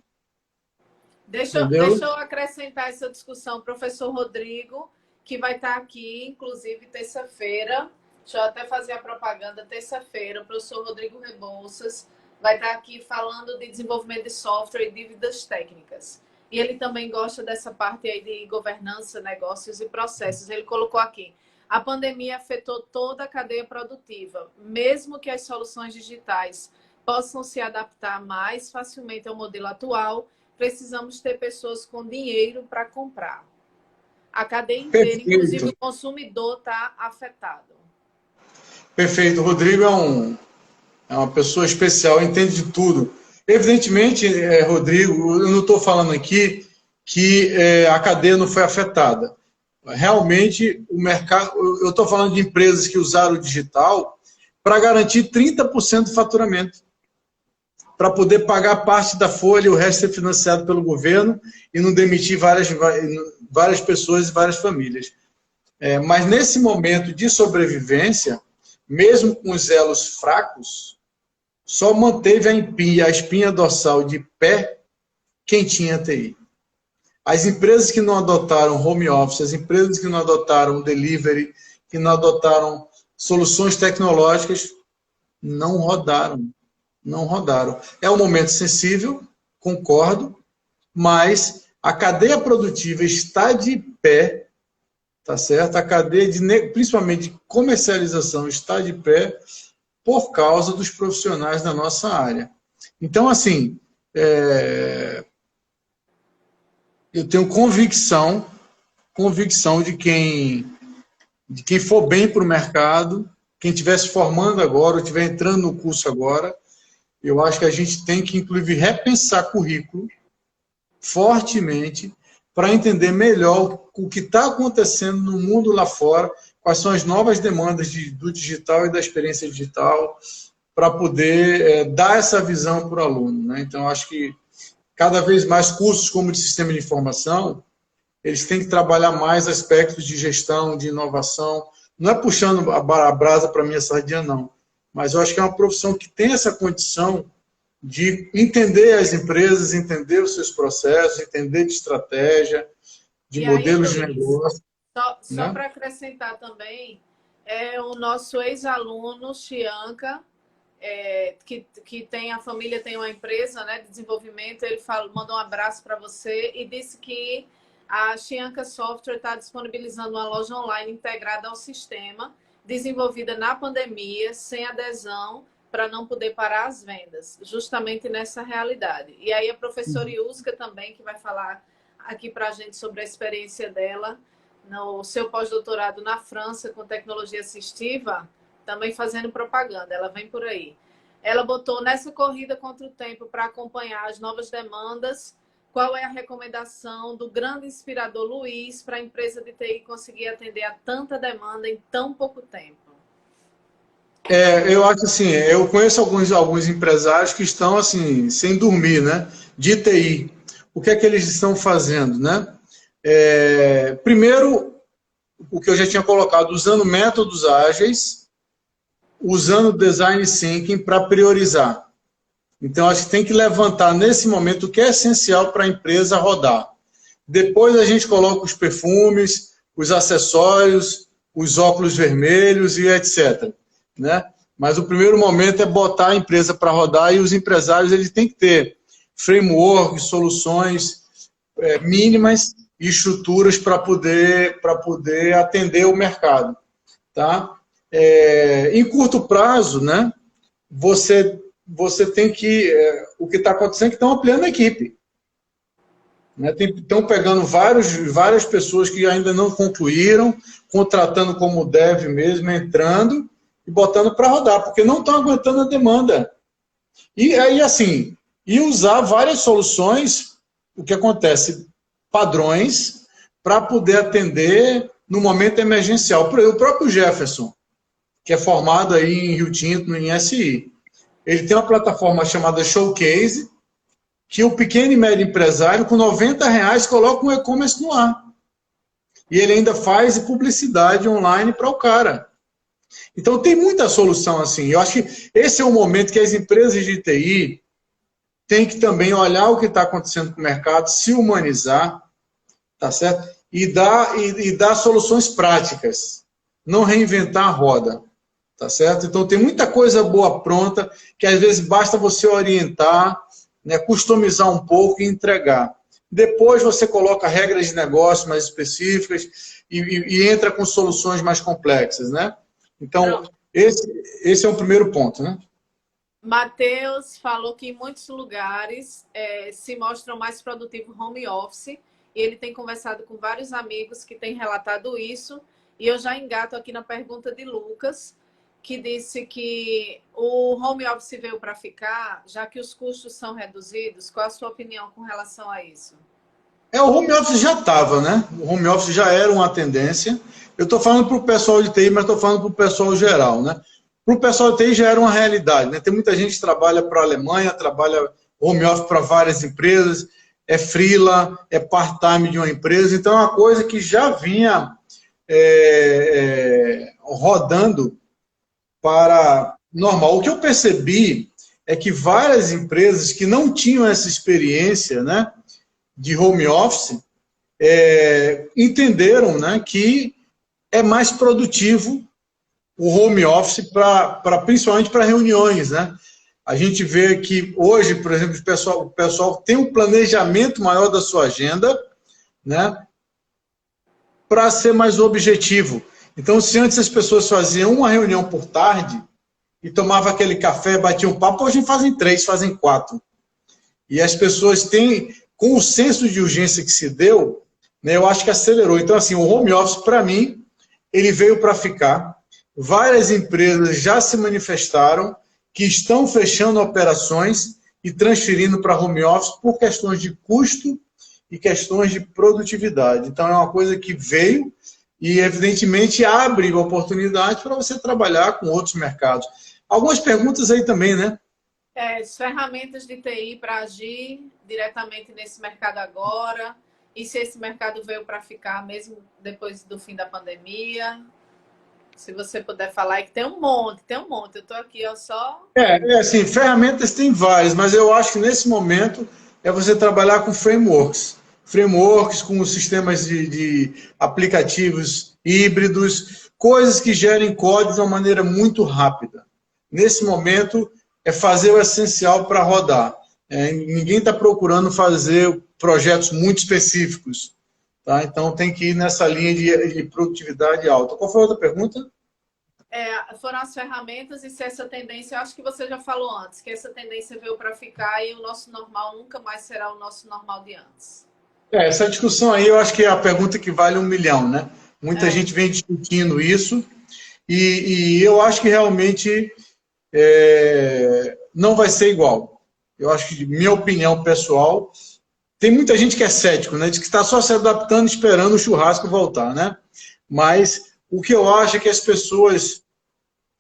Deixa Entendeu? eu acrescentar essa discussão, professor Rodrigo, que vai estar aqui, inclusive, terça-feira. Deixa eu até fazer a propaganda. Terça-feira, o professor Rodrigo Rebouças vai estar aqui falando de desenvolvimento de software e dívidas técnicas. E ele também gosta dessa parte aí de governança, negócios e processos. Ele colocou aqui: a pandemia afetou toda a cadeia produtiva. Mesmo que as soluções digitais possam se adaptar mais facilmente ao modelo atual, precisamos ter pessoas com dinheiro para comprar. A cadeia inteira, Perfeito. inclusive o consumidor, está afetado. Perfeito. O Rodrigo é uma pessoa especial, entende de tudo. Evidentemente, Rodrigo, eu não estou falando aqui que a cadeia não foi afetada. Realmente, o mercado, eu estou falando de empresas que usaram o digital para garantir 30% do faturamento, para poder pagar parte da folha e o resto ser financiado pelo governo e não demitir várias pessoas e várias famílias. Mas nesse momento de sobrevivência, mesmo com os elos fracos, só manteve a espinha dorsal de pé quem tinha TI. As empresas que não adotaram home office, as empresas que não adotaram delivery, que não adotaram soluções tecnológicas, não rodaram. Não rodaram. É um momento sensível, concordo, mas a cadeia produtiva está de pé, tá certo? A cadeia, principalmente de comercialização, está de pé por causa dos profissionais da nossa área. Então, assim, eu tenho convicção de quem for bem para o mercado, quem estiver se formando agora, ou estiver entrando no curso agora, eu acho que a gente tem que, inclusive, repensar currículo fortemente para entender melhor o que está acontecendo no mundo lá fora, quais são as novas demandas do digital e da experiência digital, para poder dar essa visão para o aluno, né? Então, acho que cada vez mais cursos como de sistema de informação, eles têm que trabalhar mais aspectos de gestão, de inovação. Não é puxando a brasa para a minha sardinha, não. Mas eu acho que é uma profissão que tem essa condição de entender as empresas, entender os seus processos, entender de estratégia, de modelos de negócio. Só para acrescentar também, o nosso ex-aluno, Chianca, que tem a família, tem uma empresa, né, de desenvolvimento, ele mandou um abraço para você e disse que a Chianca Software está disponibilizando uma loja online integrada ao sistema, desenvolvida na pandemia, sem adesão, para não poder parar as vendas, justamente nessa realidade. E aí a professora Iuska também, que vai falar aqui para a gente sobre a experiência dela no seu pós-doutorado na França com tecnologia assistiva, também fazendo propaganda, ela vem por aí. Ela botou nessa corrida contra o tempo para acompanhar as novas demandas. Qual é a recomendação do grande inspirador Luiz para a empresa de TI conseguir atender a tanta demanda em tão pouco tempo? Eu acho assim, eu conheço alguns empresários que estão assim, sem dormir, né? De TI. O que é que eles estão fazendo, né? Primeiro, o que eu já tinha colocado, usando métodos ágeis, usando design thinking para priorizar. Então, acho que tem que levantar nesse momento o que é essencial para a empresa rodar. Depois a gente coloca os perfumes, os acessórios, os óculos vermelhos e etc. Né? Mas o primeiro momento é botar a empresa para rodar e os empresários eles têm que ter frameworks, soluções mínimas e estruturas para poder atender o mercado. Tá? Em curto prazo, né, você tem que... o que está acontecendo é que estão ampliando a equipe. Né? Estão pegando várias pessoas que ainda não concluíram, contratando como deve mesmo, entrando e botando para rodar, porque não estão aguentando a demanda. E aí, assim, usar várias soluções, o que acontece? Padrões, para poder atender no momento emergencial. O próprio Jefferson, que é formado aí em Rio Tinto, em SI, ele tem uma plataforma chamada Showcase, que o pequeno e médio empresário, com R$90, coloca um e-commerce no ar. E ele ainda faz publicidade online para o cara. Então, tem muita solução assim. Eu acho que esse é o momento que as empresas de TI têm que também olhar o que está acontecendo com o mercado, se humanizar, tá certo? E dar soluções práticas, não reinventar a roda, tá certo? Então, tem muita coisa boa pronta, que às vezes basta você orientar, né, customizar um pouco e entregar. Depois você coloca regras de negócio mais específicas e entra com soluções mais complexas, né? Então, Pronto. esse é o primeiro ponto, né? Matheus falou que em muitos lugares se mostram mais produtivos home office, e ele tem conversado com vários amigos que têm relatado isso, e eu já engato aqui na pergunta de Lucas, que disse que o home office veio para ficar, já que os custos são reduzidos. Qual a sua opinião com relação a isso? O home office já estava, né? O home office já era uma tendência. Eu estou falando para o pessoal de TI, mas estou falando para o pessoal geral, né? Para o pessoal de TI já era uma realidade, né? Tem muita gente que trabalha para a Alemanha, trabalha home office para várias empresas, é freela, é part-time de uma empresa, então é uma coisa que já vinha rodando para normal. O que eu percebi é que várias empresas que não tinham essa experiência, né, de home office, entenderam, né, que é mais produtivo o home office principalmente para reuniões, né? A gente vê que hoje, por exemplo, o pessoal tem um planejamento maior da sua agenda, né, para ser mais objetivo. Então, se antes as pessoas faziam uma reunião por tarde e tomava aquele café, batiam um papo, hoje fazem 3, fazem 4. E as pessoas têm, com o senso de urgência que se deu, né, eu acho que acelerou. Então, assim, o home office, para mim, ele veio para ficar. Várias empresas já se manifestaram que estão fechando operações e transferindo para home office por questões de custo e questões de produtividade. Então, é uma coisa que veio e, evidentemente, abre oportunidade para você trabalhar com outros mercados. Algumas perguntas aí também, né? As ferramentas de TI para agir diretamente nesse mercado agora, e se esse mercado veio para ficar mesmo depois do fim da pandemia. Se você puder falar, que tem um monte. Eu estou aqui, ó, só... Assim, ferramentas tem várias, mas eu acho que nesse momento é você trabalhar com frameworks. Frameworks com sistemas de aplicativos híbridos, coisas que gerem código de uma maneira muito rápida. Nesse momento, é fazer o essencial para rodar. Ninguém está procurando fazer projetos muito específicos. Tá? Então, tem que ir nessa linha de produtividade alta. Qual foi a outra pergunta? Foram as ferramentas, e se essa tendência, eu acho que você já falou antes, que essa tendência veio para ficar e o nosso normal nunca mais será o nosso normal de antes. Essa discussão aí, eu acho que é a pergunta que vale 1 milhão, né? Muita gente vem discutindo isso, e eu acho que realmente não vai ser igual. Eu acho que, minha opinião pessoal, tem muita gente que é cético, né? Diz que está só se adaptando, esperando o churrasco voltar, né? Mas o que eu acho é que as pessoas,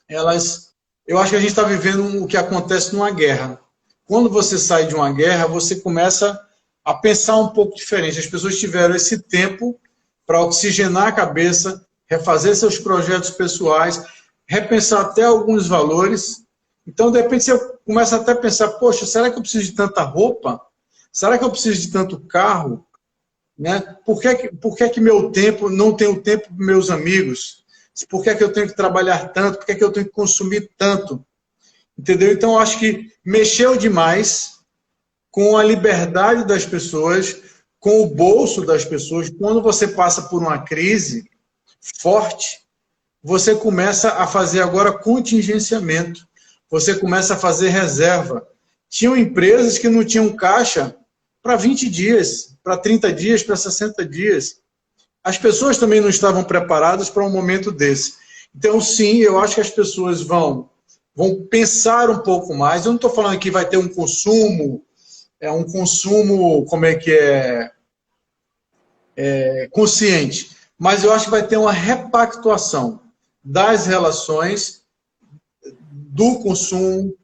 eu acho que a gente está vivendo o que acontece numa guerra. Quando você sai de uma guerra, você começa a pensar um pouco diferente. As pessoas tiveram esse tempo para oxigenar a cabeça, refazer seus projetos pessoais, repensar até alguns valores. Então, de repente, você começa até a pensar, poxa, será que eu preciso de tanta roupa? Será que eu preciso de tanto carro? Né? Por que meu tempo não tem o tempo dos meus amigos? Por que eu tenho que trabalhar tanto? Por que eu tenho que consumir tanto? Entendeu? Então, eu acho que mexeu demais com a liberdade das pessoas, com o bolso das pessoas. Quando você passa por uma crise forte, você começa a fazer agora contingenciamento. Você começa a fazer reserva. Tinham empresas que não tinham caixa para 20 dias, para 30 dias, para 60 dias. As pessoas também não estavam preparadas para um momento desse. Então, sim, eu acho que as pessoas vão pensar um pouco mais. Eu não estou falando que vai ter um consumo, como consciente. Mas eu acho que vai ter uma repactuação das relações, do consumo,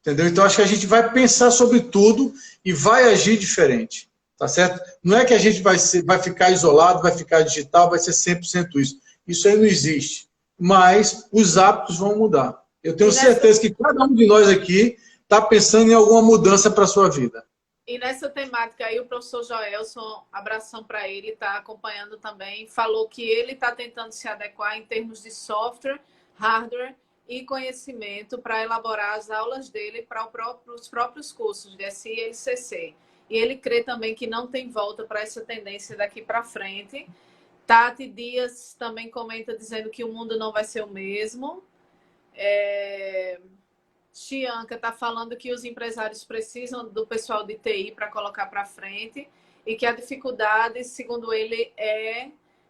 entendeu? Então, acho que a gente vai pensar sobre tudo e vai agir diferente, tá certo? Não é que a gente vai ficar isolado, vai ficar digital, vai ser 100% isso. Isso aí não existe. mas os hábitos vão mudar. Eu tenho certeza que cada um de nós aqui está pensando em alguma mudança para a sua vida. E nessa temática aí, o professor Joelson, abração para ele, está acompanhando também, falou que ele está tentando se adequar em termos de software, hardware e conhecimento para elaborar as aulas dele para os próprios cursos de SI e LCC. E ele crê também que não tem volta para essa tendência daqui para frente. Tati Dias também comenta dizendo que o mundo não vai ser o mesmo. Chianca está falando que os empresários precisam do pessoal de TI para colocar para frente e que a dificuldade, segundo ele, é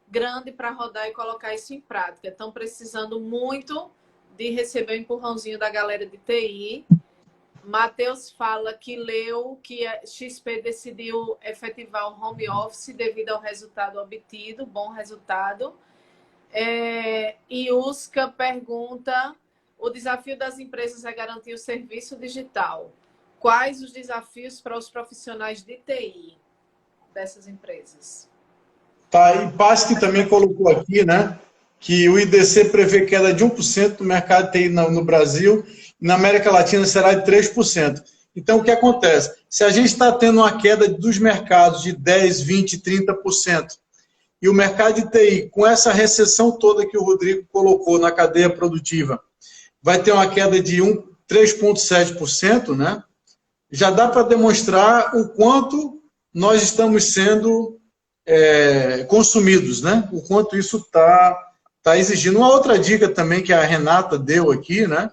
grande para rodar e colocar isso em prática. Estão precisando muito de receber o empurrãozinho da galera de TI. Matheus fala que leu que a XP decidiu efetivar o home office devido ao resultado obtido, bom resultado. E Usca pergunta: o desafio das empresas é garantir o serviço digital. Quais os desafios para os profissionais de TI dessas empresas? Tá, e Pasque também colocou aqui, né, que o IDC prevê queda de 1% do mercado de TI no Brasil, e na América Latina será de 3%. Então, o que acontece? Se a gente está tendo uma queda dos mercados de 10%, 20%, 30%, e o mercado de TI, com essa recessão toda que o Rodrigo colocou na cadeia produtiva, vai ter uma queda de 3,7%, né? Já dá para demonstrar o quanto nós estamos sendo consumidos, né? O quanto isso está exigindo. Uma outra dica também que a Renata deu aqui, né?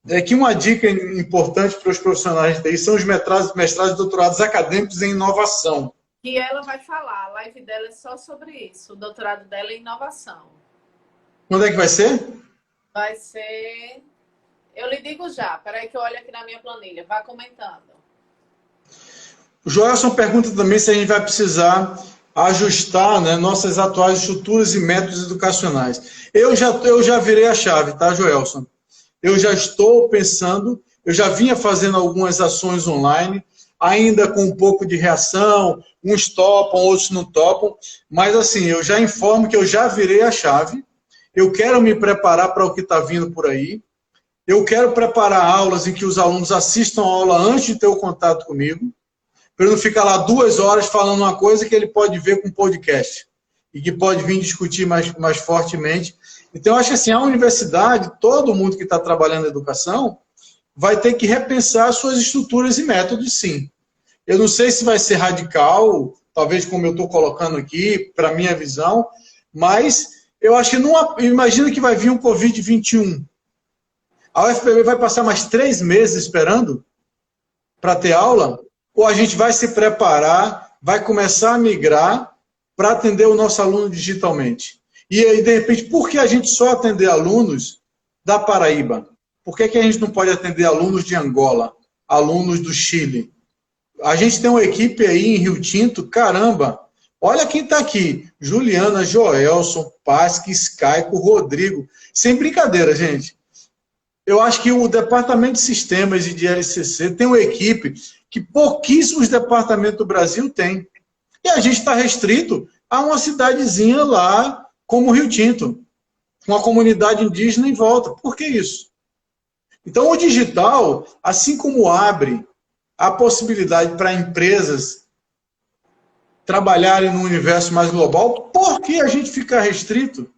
É que uma dica importante para os profissionais de TI são os mestrados e doutorados acadêmicos em inovação. E ela vai falar, a live dela é só sobre isso, o doutorado dela é em inovação. Quando é que vai ser? Vai ser... Eu lhe digo já, peraí que eu olho aqui na minha planilha, vá comentando. O Joelson pergunta também se a gente vai precisar ajustar, né, nossas atuais estruturas e métodos educacionais. Eu já virei a chave, tá, Joelson? Eu já estou pensando, eu já vinha fazendo algumas ações online, ainda com um pouco de reação, uns topam, outros não topam, mas assim, eu já informo que eu já virei a chave, eu quero me preparar para o que está vindo por aí, eu quero preparar aulas em que os alunos assistam a aula antes de ter o contato comigo, para não ficar lá 2 horas falando uma coisa que ele pode ver com podcast, e que pode vir discutir mais fortemente. Então, eu acho que assim, a universidade, todo mundo que está trabalhando na educação, vai ter que repensar suas estruturas e métodos, sim. Eu não sei se vai ser radical, talvez como eu estou colocando aqui, para a minha visão, mas eu acho que não. Imagina que vai vir um Covid-21. A UFPB vai passar mais 3 meses esperando para ter aula? Ou a gente vai se preparar, vai começar a migrar para atender o nosso aluno digitalmente? E aí, de repente, por que a gente só atender alunos da Paraíba? Por que a gente não pode atender alunos de Angola, alunos do Chile? A gente tem uma equipe aí em Rio Tinto, caramba, olha quem está aqui, Juliana, Joelson, Pasque, Skaico, Rodrigo, sem brincadeira, gente. Eu acho que o Departamento de Sistemas e de LCC tem uma equipe que pouquíssimos departamentos do Brasil têm. E a gente está restrito a uma cidadezinha lá, como Rio Tinto, uma comunidade indígena em volta. Por que isso? Então, o digital, assim como abre a possibilidade para empresas trabalharem num universo mais global, por que a gente fica restrito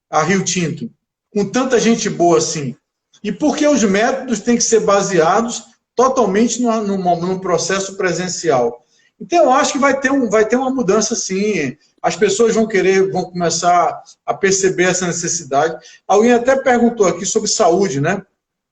a Rio Tinto, com tanta gente boa assim? E por que os métodos têm que ser baseados totalmente num processo presencial? Então, eu acho que vai ter uma mudança, sim. As pessoas vão começar a perceber essa necessidade. Alguém até perguntou aqui sobre saúde, né?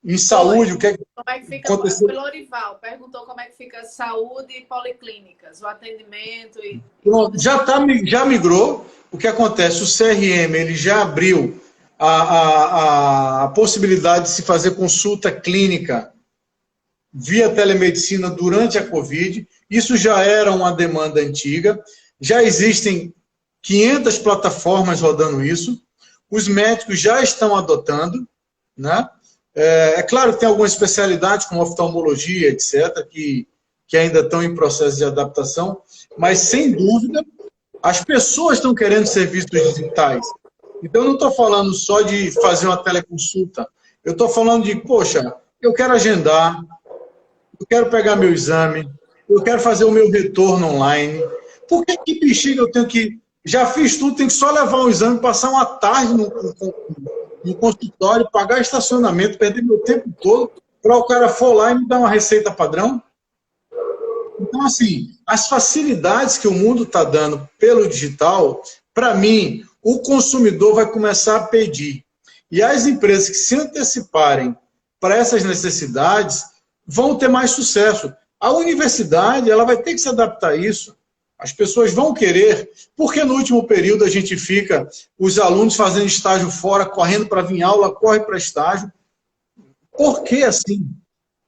Em saúde, o que é que fica aconteceu? O Lorival perguntou como é que fica saúde e policlínicas, o atendimento e... Pronto, já migrou. O que acontece? O CRM ele já abriu a possibilidade de se fazer consulta clínica via telemedicina durante a Covid. Isso já era uma demanda antiga. Já existem 500 plataformas rodando isso. Os médicos já estão adotando, né? É claro que tem algumas especialidades, como oftalmologia, etc., que ainda estão em processo de adaptação, mas, sem dúvida, as pessoas estão querendo serviços digitais. Então, eu não estou falando só de fazer uma teleconsulta. Eu estou falando de, poxa, eu quero agendar, eu quero pegar meu exame, eu quero fazer o meu retorno online. Por que bexiga eu tenho que... Já fiz tudo, tenho que só levar um exame, passar uma tarde no consultório, pagar estacionamento, perder meu tempo todo, para o cara for lá e me dar uma receita padrão? Então, assim, as facilidades que o mundo está dando pelo digital, para mim, o consumidor vai começar a pedir. E as empresas que se anteciparem para essas necessidades vão ter mais sucesso. A universidade ela vai ter que se adaptar a isso. As pessoas vão querer, porque no último período a gente fica, os alunos fazendo estágio fora, correndo para vir aula, corre para estágio. Por que assim?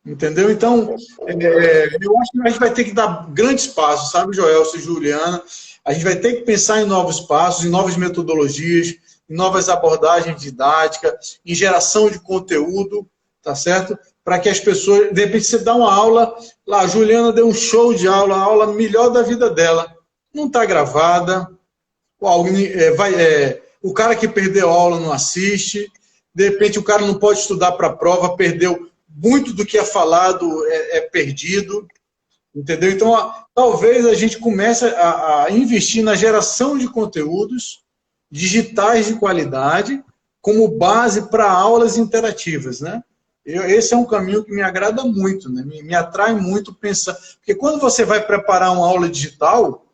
Entendeu? Então, eu acho que a gente vai ter que dar grandes passos, sabe, Joelcio e Juliana? A gente vai ter que pensar em novos passos, em novas metodologias, em novas abordagens didáticas, em geração de conteúdo, tá certo? Para que as pessoas, de repente, você dá uma aula, lá, a Juliana deu um show de aula, a aula melhor da vida dela. Não está gravada, o cara que perdeu a aula não assiste, de repente o cara não pode estudar para a prova, perdeu muito do que é falado é perdido, entendeu? Então, talvez a gente comece a investir na geração de conteúdos digitais de qualidade como base para aulas interativas, né? Esse é um caminho que me agrada muito, né? Me atrai muito pensar, porque quando você vai preparar uma aula digital,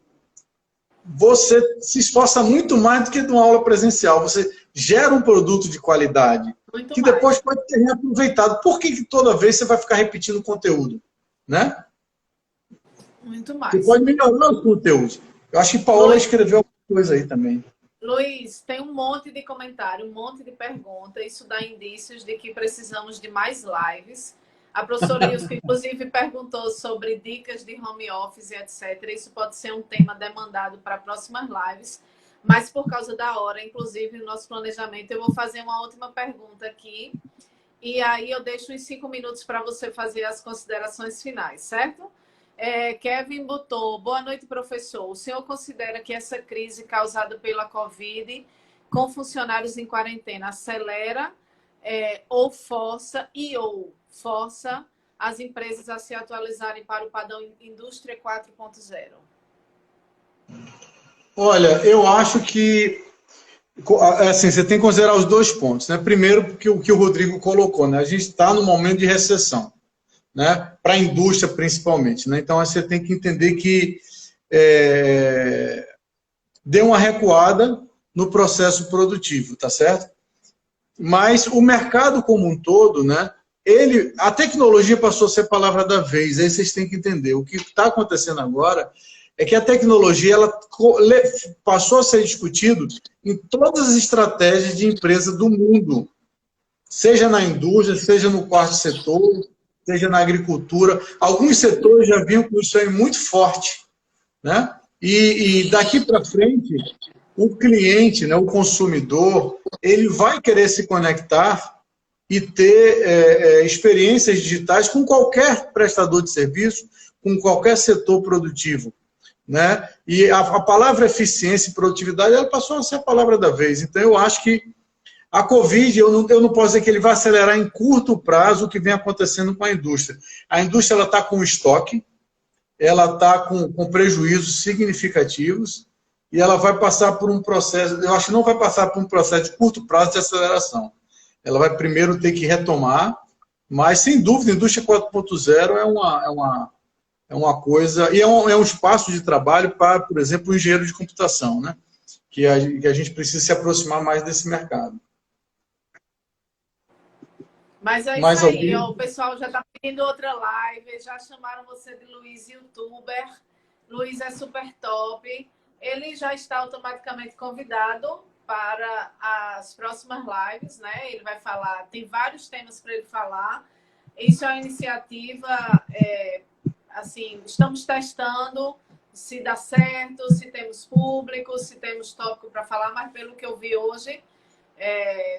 você se esforça muito mais do que de uma aula presencial. Você gera um produto de qualidade Muito que mais. depois pode ser reaproveitado. Por que toda vez você vai ficar repetindo conteúdo? Né? Muito Você mais. pode melhorar os conteúdos. Eu acho que Paola escreveu alguma coisa aí também. Luiz, tem um monte de comentário, um monte de pergunta. Isso dá indícios de que precisamos de mais lives. A professora Ilse, inclusive, perguntou sobre dicas de home office, etc. Isso pode ser um tema demandado para próximas lives. Mas por causa da hora, inclusive, no nosso planejamento, eu vou fazer uma última pergunta aqui. E aí eu deixo uns 5 minutos para você fazer as considerações finais, certo? Kevin botou, boa noite, professor. O senhor considera que essa crise causada pela Covid com funcionários em quarentena acelera ou força as empresas a se atualizarem para o padrão Indústria 4.0? Olha, eu acho que assim, você tem que considerar os dois pontos. Né? Primeiro, porque o que o Rodrigo colocou, né? A gente está no momento de recessão, né? Para a indústria principalmente. Né? Então, você tem que entender que deu uma recuada no processo produtivo, tá certo? Mas o mercado como um todo, né? A tecnologia passou a ser a palavra da vez, aí vocês têm que entender. O que está acontecendo agora é que a tecnologia ela passou a ser discutido em todas as estratégias de empresa do mundo, seja na indústria, seja no quarto setor, seja na agricultura. Alguns setores já vinham com isso aí muito forte, né? E daqui para frente, o cliente, né, o consumidor, ele vai querer se conectar e ter experiências digitais com qualquer prestador de serviço, com qualquer setor produtivo. Né? E a palavra eficiência e produtividade ela passou a ser a palavra da vez. Então, eu acho que a Covid, eu não posso dizer que ele vai acelerar em curto prazo o que vem acontecendo com a indústria. A indústria está com estoque, ela está com prejuízos significativos e ela vai passar por um processo, eu acho que não vai passar por um processo de curto prazo de aceleração. Ela vai primeiro ter que retomar, mas, sem dúvida, a indústria 4.0 é uma coisa, e é um espaço de trabalho para, por exemplo, o engenheiro de computação, né? Que a gente precisa se aproximar mais desse mercado. Mas é Mais isso aí, alguém? ó, o pessoal já está pedindo outra live, já chamaram você de Luiz YouTuber. Luiz é super top. Ele já está automaticamente convidado para as próximas lives, né? Ele vai falar, tem vários temas para ele falar. Isso é uma iniciativa, assim, estamos testando se dá certo, se temos público, se temos tópico para falar, mas pelo que eu vi hoje,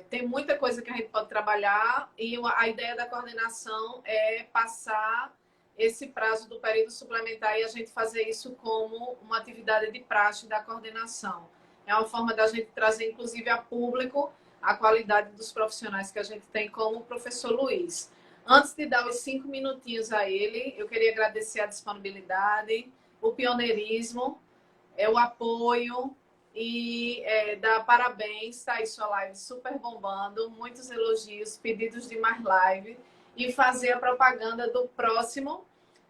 tem muita coisa que a gente pode trabalhar e a ideia da coordenação é passar esse prazo do período suplementar e a gente fazer isso como uma atividade de praxe da coordenação. É uma forma da gente trazer, inclusive, a público a qualidade dos profissionais que a gente tem, como o professor Luiz. Antes de dar os 5 minutinhos a ele, eu queria agradecer a disponibilidade, o pioneirismo, o apoio e dar parabéns, tá aí sua live super bombando, muitos elogios, pedidos de mais live e fazer a propaganda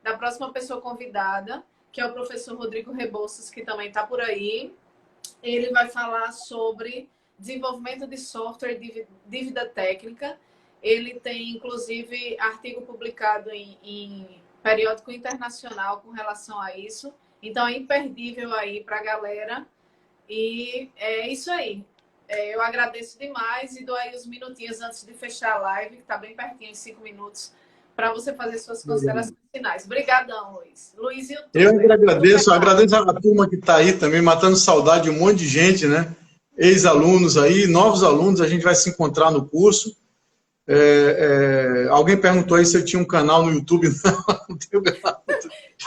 da próxima pessoa convidada, que é o professor Rodrigo Rebouças, que também está por aí. Ele vai falar sobre desenvolvimento de software de dívida técnica. Ele tem, inclusive, artigo publicado em periódico internacional com relação a isso. Então, é imperdível aí para a galera. E é isso aí. Eu agradeço demais e dou aí os minutinhos antes de fechar a live, que está bem pertinho, em 5 minutos, para você fazer suas considerações finais. Obrigadão, Luiz. Luiz e o Eu que agradeço a turma que está aí também, matando saudade de um monte de gente, né? Ex-alunos aí, novos alunos, a gente vai se encontrar no curso. Alguém perguntou aí se eu tinha um canal no YouTube. Não tenho canal.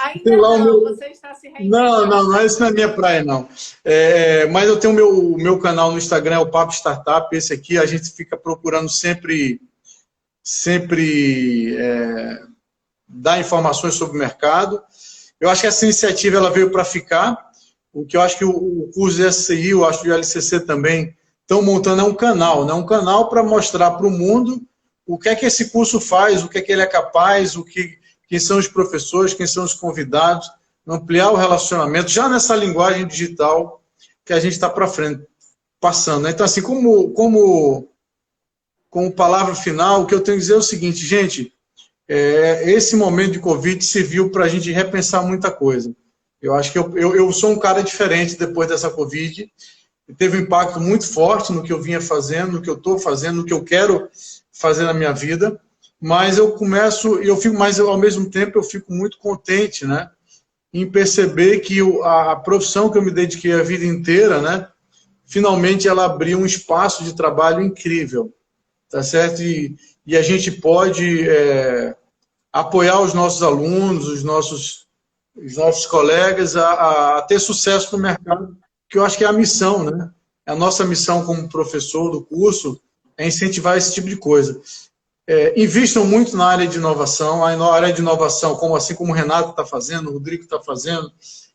Ainda não, você está se reinventando. Não, isso não é minha praia, não. Mas eu tenho o meu canal no Instagram, é o Papo Startup, esse aqui, a gente fica procurando sempre dar informações sobre o mercado. Eu acho que essa iniciativa ela veio para ficar. O que eu acho que o curso de SCI, eu acho que o LCC também estão montando um canal, né? Um canal para mostrar para o mundo o que é que esse curso faz, o que é que ele é capaz, quem são os professores, quem são os convidados, ampliar o relacionamento, já nessa linguagem digital que a gente está para frente, passando. Então, assim, como palavra final, o que eu tenho que dizer é o seguinte, gente, esse momento de Covid serviu para a gente repensar muita coisa. Eu acho que eu sou um cara diferente depois dessa Covid, teve um impacto muito forte no que eu vinha fazendo, no que eu estou fazendo, no que eu quero fazer na minha vida, mas mas ao mesmo tempo eu fico muito contente, né, em perceber que a profissão que eu me dediquei a vida inteira, né, finalmente ela abriu um espaço de trabalho incrível, tá certo? E a gente pode apoiar os nossos alunos, os nossos colegas a ter sucesso no mercado, que eu acho que é a missão, né? A nossa missão como professor do curso é incentivar esse tipo de coisa. Invistam muito na área de inovação. A área de inovação, assim como o Renato está fazendo, o Rodrigo está fazendo,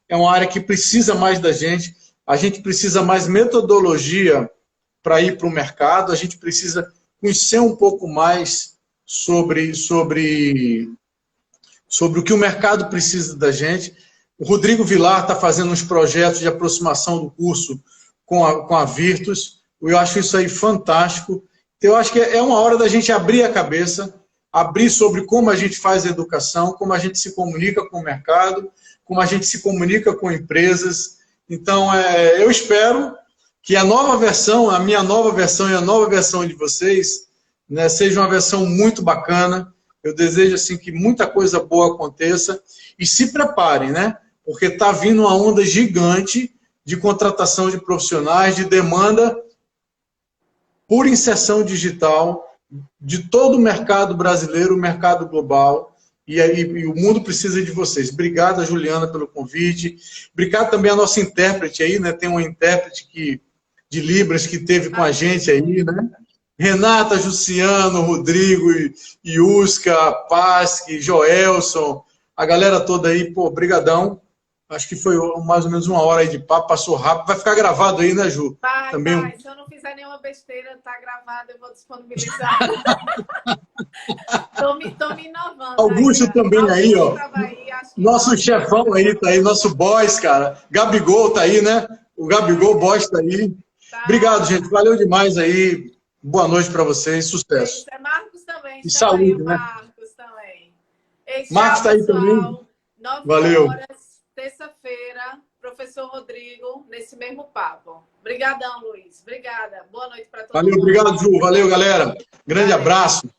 é uma área que precisa mais da gente. A gente precisa mais metodologia para ir para o mercado, a gente precisa conhecer um pouco mais sobre o que o mercado precisa da gente. O Rodrigo Vilar está fazendo uns projetos de aproximação do curso com a Virtus. Eu acho isso aí fantástico. Então, eu acho que é uma hora da gente abrir a cabeça, abrir sobre como a gente faz a educação, como a gente se comunica com o mercado, como a gente se comunica com empresas. Então, eu espero que a minha nova versão e a nova versão de vocês, né, seja uma versão muito bacana. Eu desejo assim, que muita coisa boa aconteça e se preparem, né? Porque está vindo uma onda gigante de contratação de profissionais, de demanda por inserção digital de todo o mercado brasileiro, o mercado global, e o mundo precisa de vocês. Obrigado, Juliana, pelo convite. Obrigado também à nossa intérprete aí, né? Tem uma intérprete de Libras que teve com a gente aí, né? Renata, Juciano, Rodrigo, Iusca, Pasque, Joelson, a galera toda aí, pô, brigadão. Acho que foi mais ou menos 1 hora aí de papo, passou rápido. Vai ficar gravado aí, né, Ju? Vai. Se eu não fizer nenhuma besteira, tá gravado, eu vou disponibilizar. Tô me inovando. Augusto aí, também aí, ó. Aí, nosso chefão aí, tá aí, nosso boss, cara. Gabigol tá aí, né? O Gabigol boss tá aí. Tá. Obrigado, gente. Valeu demais aí. Boa noite para vocês. Sucesso. Marcos também. E saúde, aí, né? Marcos também. Marcos tá aí também. 9 Valeu. horas, terça-feira, professor Rodrigo, nesse mesmo papo. Obrigadão, Luiz. Obrigada. Boa noite para todos. Valeu, obrigado, Ju. Valeu, galera. Grande abraço.